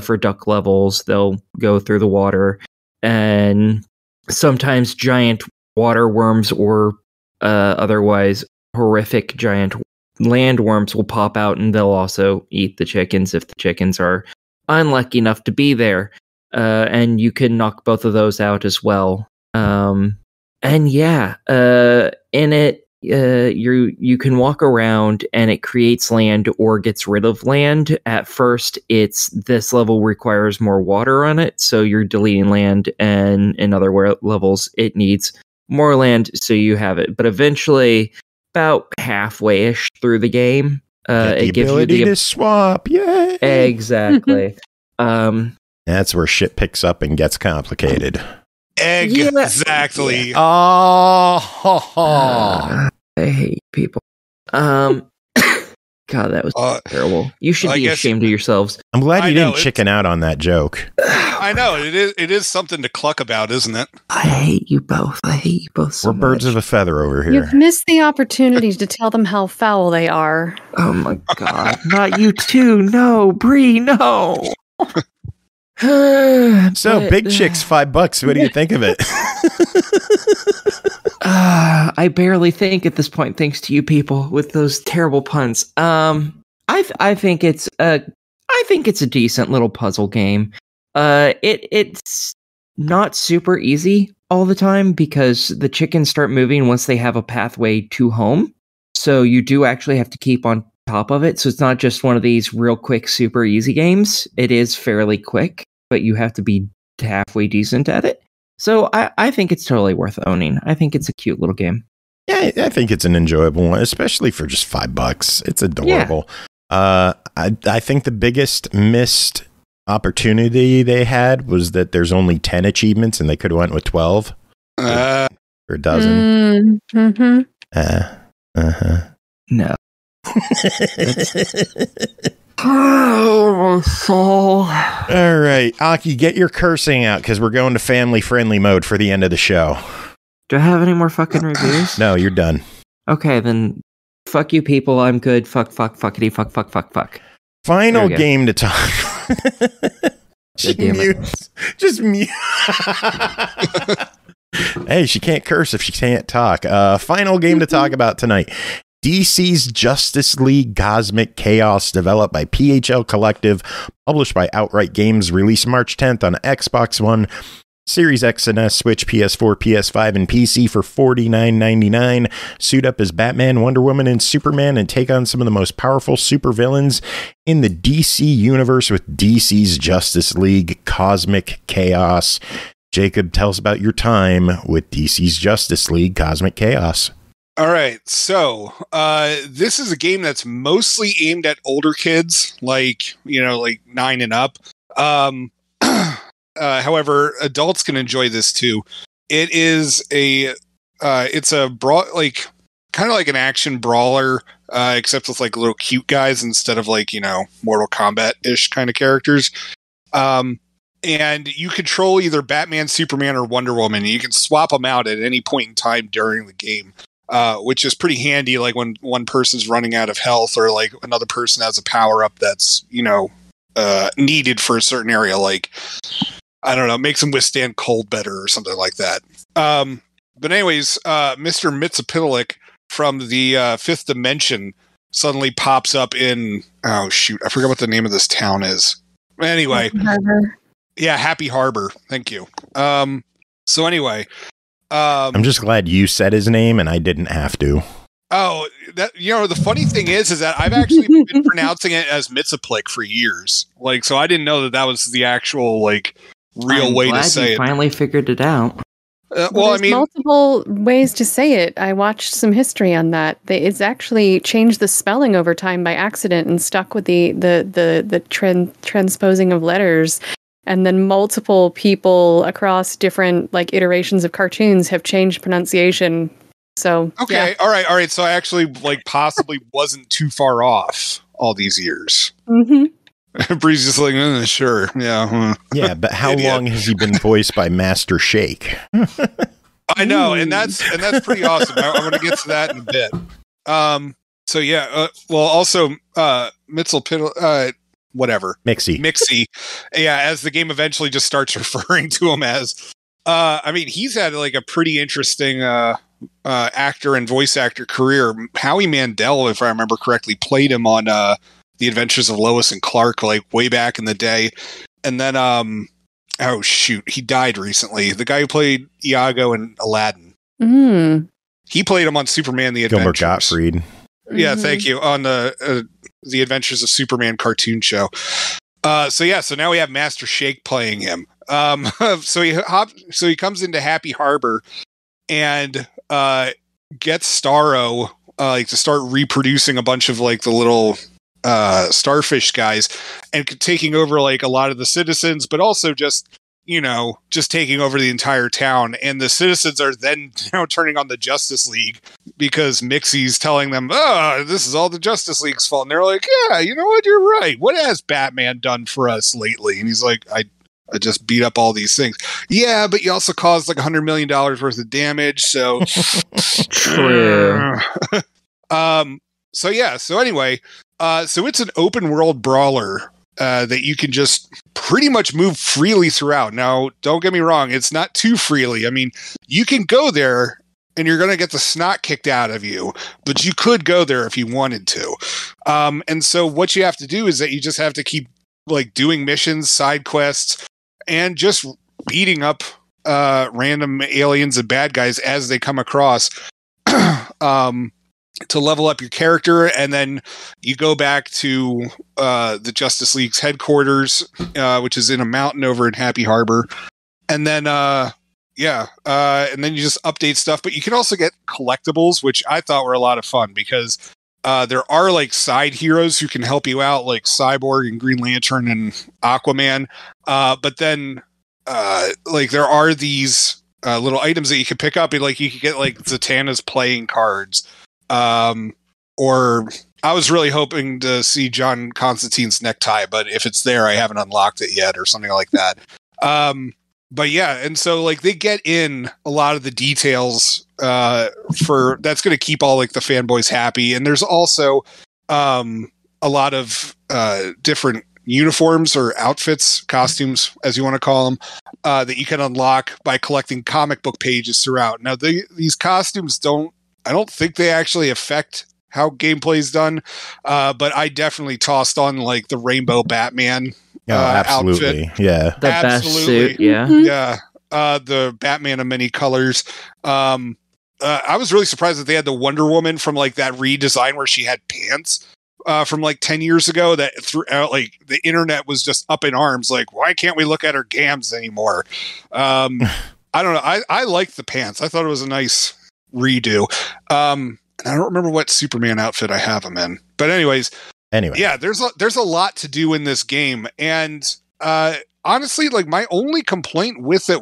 for duck levels. They'll go through the water, and sometimes giant water worms or otherwise horrific giant land worms will pop out, and they'll also eat the chickens if the chickens are unlucky enough to be there. And you can knock both of those out as well. And yeah, in it, you can walk around and it creates land or gets rid of land. At first, this level requires more water on it, so you're deleting land, and in other levels, it needs more land, so you have it. But eventually, about halfway-ish through the game, it gives you the ability to swap. Yay! Exactly. That's where shit picks up and gets complicated. Exactly. Oh, I hate people. God, that was terrible. You should be ashamed of yourselves. I'm glad you didn't chicken out on that joke. I know it is something to cluck about, isn't it? I hate you both. So We're birds of a feather over here. You've missed the opportunity to tell them how foul they are. Oh my God! Not you too. No, Bree. No. So, BigChick's $5. What do you think of it? I barely think at this point, thanks to you people with those terrible puns. I think it's a decent little puzzle game. It's not super easy all the time because the chickens start moving once they have a pathway to home. So you do actually have to keep on top of it. So it's not just one of these real quick, super easy games. It is fairly quick, but you have to be halfway decent at it. So I think it's totally worth owning. I think it's a cute little game. Yeah, I think it's an enjoyable one, especially for just $5. It's adorable. Yeah. I think the biggest missed opportunity they had was that there's only 10 achievements and they could have went with 12 or a dozen. No. Oh, soul. All right, Aki, get your cursing out because we're going to family-friendly mode for the end of the show. Do I have any more fucking reviews? No, you're done. Okay, then fuck you people. I'm good. Fuck, fuckity, fuck. Final game to talk. Just mute. Hey, she can't curse if she can't talk. Final game to talk about tonight. DC's Justice League Cosmic Chaos, developed by PHL Collective, published by Outright Games, released March 10th on Xbox One, Series X and S, Switch, PS4, PS5, and PC for $49.99. Suit up as Batman, Wonder Woman, and Superman and take on some of the most powerful supervillains in the DC universe with DC's Justice League Cosmic Chaos. Jacob, tell us about your time with DC's Justice League Cosmic Chaos. All right, so this is a game that's mostly aimed at older kids, like 9 and up. However, adults can enjoy this too. It is it's a kind of like an action brawler, except with like little cute guys instead of like Mortal Kombat-ish kind of characters. And you control either Batman, Superman, or Wonder Woman. And you can swap them out at any point in time during the game, which is pretty handy. Like when one person's running out of health, or like another person has a power up that's needed for a certain area. Like I don't know, makes them withstand cold better or something like that. But anyways, Mr. Mitsapitalik from the Fifth Dimension suddenly pops up in I forgot what the name of this town is. Anyway. Yeah, Happy Harbor. Thank you. So anyway, I'm just glad you said his name and I didn't have to. Oh, that the funny thing is that I've actually been pronouncing it as Mitsaplik for years. Like, so I didn't know that was the actual real way to say it. Finally figured it out. Well, I mean, multiple ways to say it. I watched some history on that. It's actually changed the spelling over time by accident and stuck with the transposing of letters. And then multiple people across different iterations of cartoons have changed pronunciation. So okay, yeah. All right. So I actually possibly wasn't too far off all these years. Mm-hmm. Bree's just like, sure, yeah. Yeah, but how long has he been voiced by Master Shake? I know, and that's pretty awesome. I'm going to get to that in a bit. So yeah, well, also Mitzel whatever. Mixie. Yeah, as the game eventually just starts referring to him as. I mean, he's had a pretty interesting actor and voice actor career. Howie Mandel, if I remember correctly, played him on The Adventures of Lois and Clark, way back in the day. And then, he died recently. The guy who played Iago in Aladdin. Mm. He played him on Superman: The Adventures. Gilbert Gottfried. Yeah, thank you. On the Adventures of Superman cartoon show. So now we have Master Shake playing him. So he comes into Happy Harbor and gets Starro to start reproducing a bunch of the little starfish guys and taking over a lot of the citizens, but also just taking over the entire town. And the citizens are then now turning on the Justice League because Mixie's telling them, this is all the Justice League's fault. And they're like, yeah, you know what? You're right. What has Batman done for us lately? And he's like, I just beat up all these things. Yeah, but you also caused $100 million worth of damage. So true. So anyway, so it's an open world brawler that you can just pretty much move freely throughout. Now, don't get me wrong, it's not too freely. I mean, you can go there and you're going to get the snot kicked out of you, but you could go there if you wanted to. And so what you have to do is that you just have to keep doing missions, side quests, and just beating up random aliens and bad guys as they come across. To level up your character, and then you go back to the Justice League's headquarters, which is in a mountain over in Happy Harbor, and then and then you just update stuff. But you can also get collectibles, which I thought were a lot of fun because there are side heroes who can help you out, like Cyborg and Green Lantern and Aquaman. But then there are these little items that you can pick up, and you can get Zatanna's playing cards. Or I was really hoping to see John Constantine's necktie, but if it's there, I haven't unlocked it yet or something like that. But yeah, and so they get in a lot of the details for that's going to keep all the fanboys happy. And there's also a lot of different uniforms or outfits, costumes, as you want to call them, that you can unlock by collecting comic book pages throughout. Now, these costumes I don't think they actually affect how gameplay is done, but I definitely tossed on the Rainbow Batman absolutely. Outfit. Yeah. The best suit, yeah. Yeah. The Batman of many colors. I was really surprised that they had the Wonder Woman from that redesign where she had pants. from like 10 years ago that throughout like the internet was just up in arms. Like, why can't we look at our gams anymore? I don't know. I liked the pants. I thought it was a nice redo. And I don't remember what Superman outfit I have him in, but anyway, yeah, there's a lot to do in this game. And, honestly, like my only complaint with it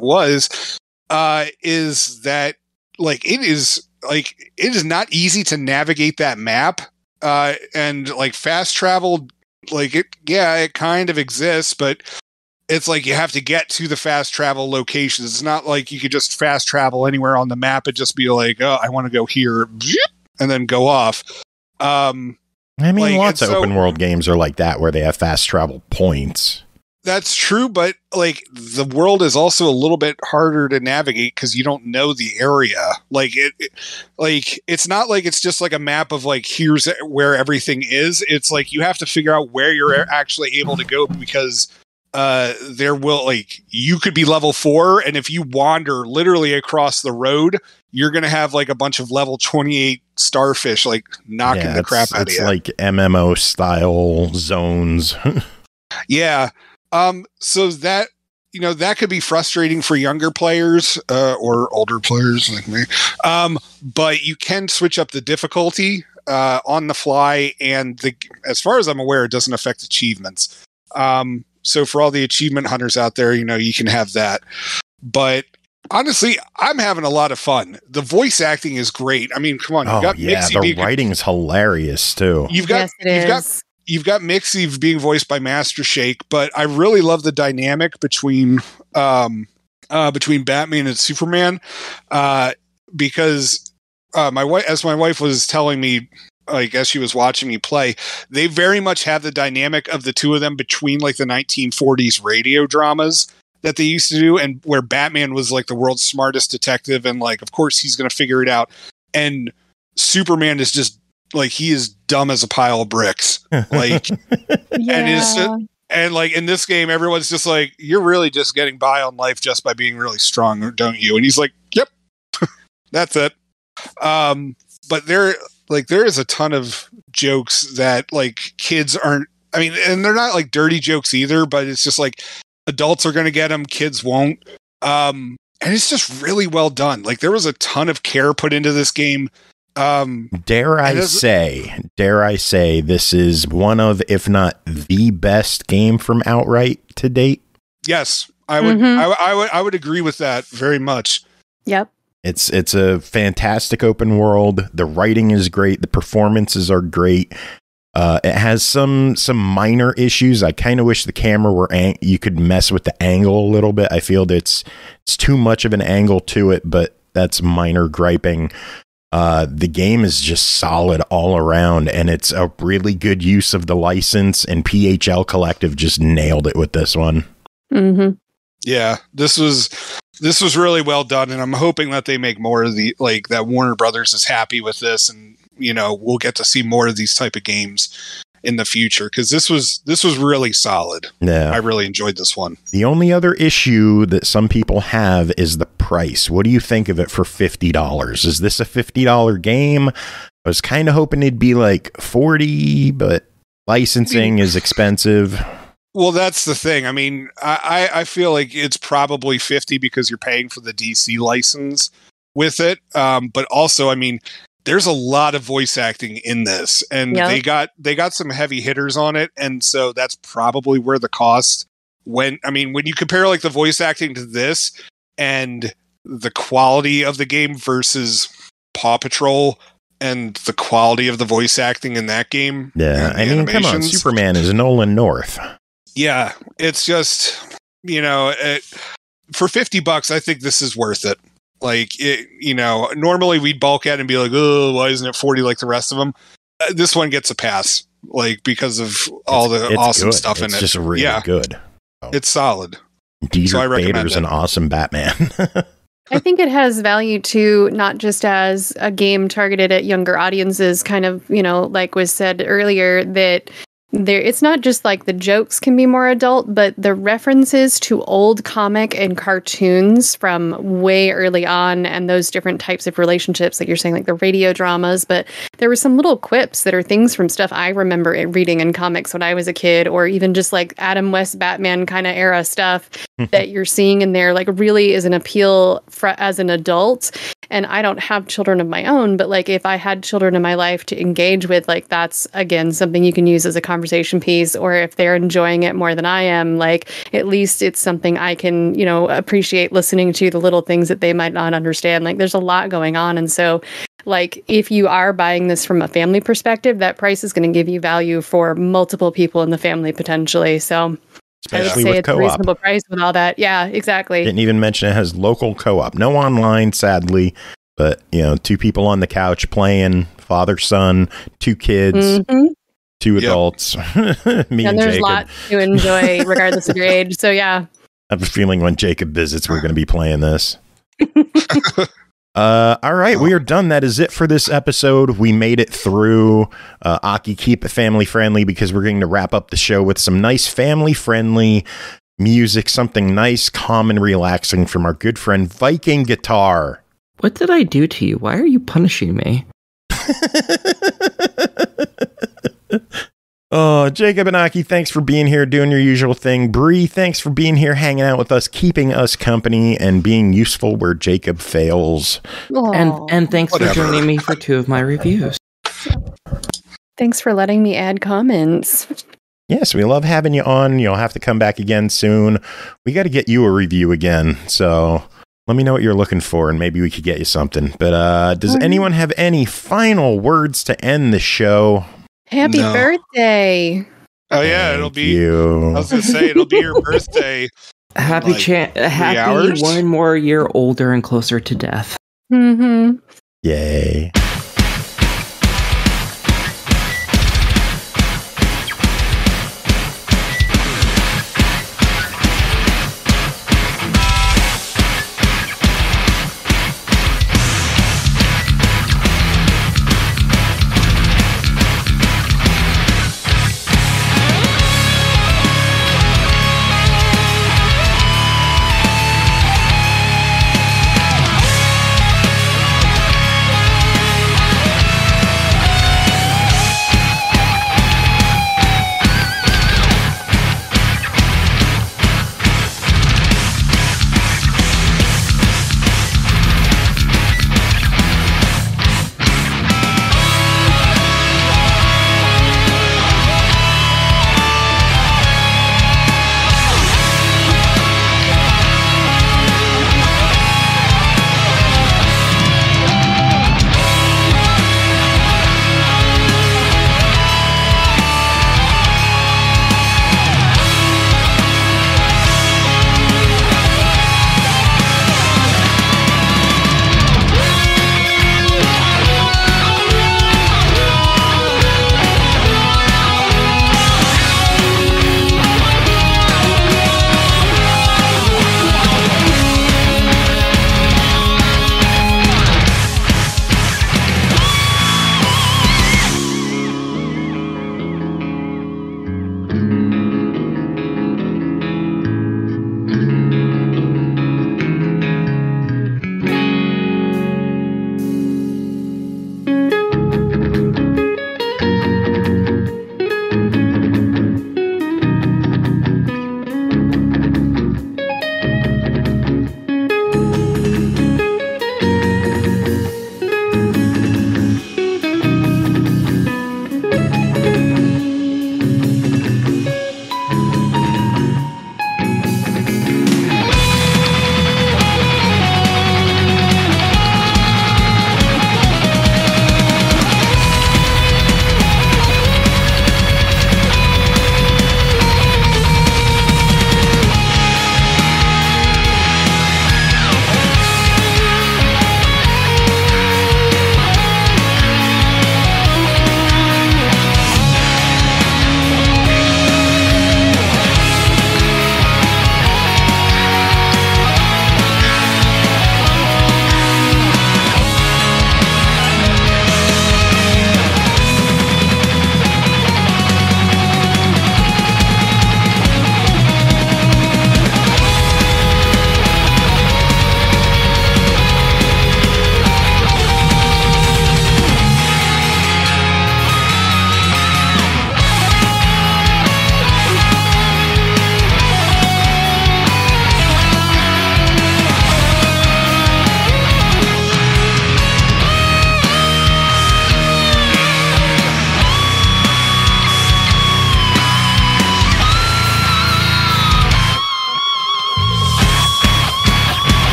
is that like it is not easy to navigate that map, and like fast travel, like it kind of exists, but it's like you have to get to the fast travel locations. It's not like you could just fast travel anywhere on the map and just be like, oh, I want to go here, and then go off. I mean, like, lots of open world games are like that, where they have fast travel points. That's true, but like the world is also a little bit harder to navigate because you don't know the area. Like it's not like it's just like a map of like here's where everything is. It's like you have to figure out where you're actually able to go, because there will, like, you could be level 4, and if you wander literally across the road, you're gonna have like a bunch of level 28 starfish like knocking the crap out of you. It's like MMO style zones. Yeah. So that, you know, that could be frustrating for younger players, or older players like me. But you can switch up the difficulty, on the fly, and as far as I'm aware, it doesn't affect achievements. So for all the achievement hunters out there, you know, you can have that. But honestly, I'm having a lot of fun. The voice acting is great. I mean, come on. You've got Mixie the writing's hilarious too. You've got Mixie being voiced by Master Shake, but I really love the dynamic between Batman and Superman, because my wife was telling me, like, as she was watching me play, they very much have the dynamic of the two of them between like the 1940s radio dramas that they used to do, and where Batman was like the world's smartest detective, and like, of course he's going to figure it out, and Superman is just like, he is dumb as a pile of bricks. Like, and like in this game, everyone's just like, you're really just getting by on life just by being really strong, don't you? And he's like, yep, that's it. But there is a ton of jokes that like kids aren't, I mean, and they're not like dirty jokes either, but it's just like adults are going to get them, kids won't. And it's just really well done. Like, there was a ton of care put into this game. Dare I say, this is one of, if not the best game from Outright to date. Yes, I would. Mm-hmm. I would agree with that very much. Yep. It's a fantastic open world. The writing is great. The performances are great. It has some minor issues. I kind of wish the camera you could mess with the angle a little bit. I feel that it's too much of an angle to it, but that's minor griping. The game is just solid all around, and it's a really good use of the license, and PHL Collective just nailed it with this one. Mm-hmm. Yeah, this was really well done, and I'm hoping that they make more of that Warner Brothers is happy with this, and, you know, we'll get to see more of these type of games in the future, because this was really solid. Yeah, I really enjoyed this one. The only other issue that some people have is the price. What do you think of it for $50? Is this a $50 game? I was kind of hoping it'd be like $40, but licensing is expensive. Well, that's the thing. I mean, I feel like it's probably $50 because you're paying for the DC license with it. But also, I mean, there's a lot of voice acting in this, and they got some heavy hitters on it, and so that's probably where the cost when you compare like the voice acting to this and the quality of the game versus Paw Patrol and the quality of the voice acting in that game. Yeah, I mean, come on, Superman is Nolan North. Yeah, it's just, you know, for $50, I think this is worth it. Like, you know, normally we'd balk at it and be like, oh, why isn't it $40 like the rest of them? This one gets a pass, like, because of all the awesome stuff in it. It's just really good. It's solid. Dieter Bader's an awesome Batman. I think it has value too, not just as a game targeted at younger audiences, kind of, you know, like was said earlier, that, it's not just like the jokes can be more adult, but the references to old comic and cartoons from way early on, and those different types of relationships, like you're saying, like the radio dramas. But there were some little quips that are things from stuff I remember reading in comics when I was a kid, or even just like Adam West Batman kind of era stuff that you're seeing in there, like really is an appeal as an adult. And I don't have children of my own, but like if I had children in my life to engage with, like that's again something you can use as a conversation piece. Or if they're enjoying it more than I am, like at least it's something I can, appreciate listening to, the little things that they might not understand. Like there's a lot going on. And so like if you are buying this from a family perspective, that price is going to give you value for multiple people in the family potentially. So especially I would say with it's co-op. a reasonable price with all that. Yeah, exactly. Didn't even mention it has local co-op. No online, sadly, but two people on the couch playing, father, son, 2 kids, 2 adults. Me and there's Jacob. lots to enjoy regardless of your age. So yeah. I have a feeling when Jacob visits, we're going to be playing this. All right, we are done. That is it for this episode. We made it through. Aki, keep it family friendly because we're going to wrap up the show with some nice family friendly music, something nice, calm, and relaxing from our good friend Viking Guitar. What did I do to you? Why are you punishing me? Oh, Jacob and Aki, thanks for being here, doing your usual thing. Bree, thanks for being here, hanging out with us, keeping us company, and being useful where Jacob fails. And thanks for joining me for 2 of my reviews. Thanks for letting me add comments. Yes, we love having you on. You'll have to come back again soon. We got to get you a review again, so let me know what you're looking for, and maybe we could get you something. But does anyone have any final words to end the show? Happy birthday. Oh yeah, it'll be you. I was gonna say it'll be your birthday. Happy 1 more year older and closer to death. Mm-hmm. Yay.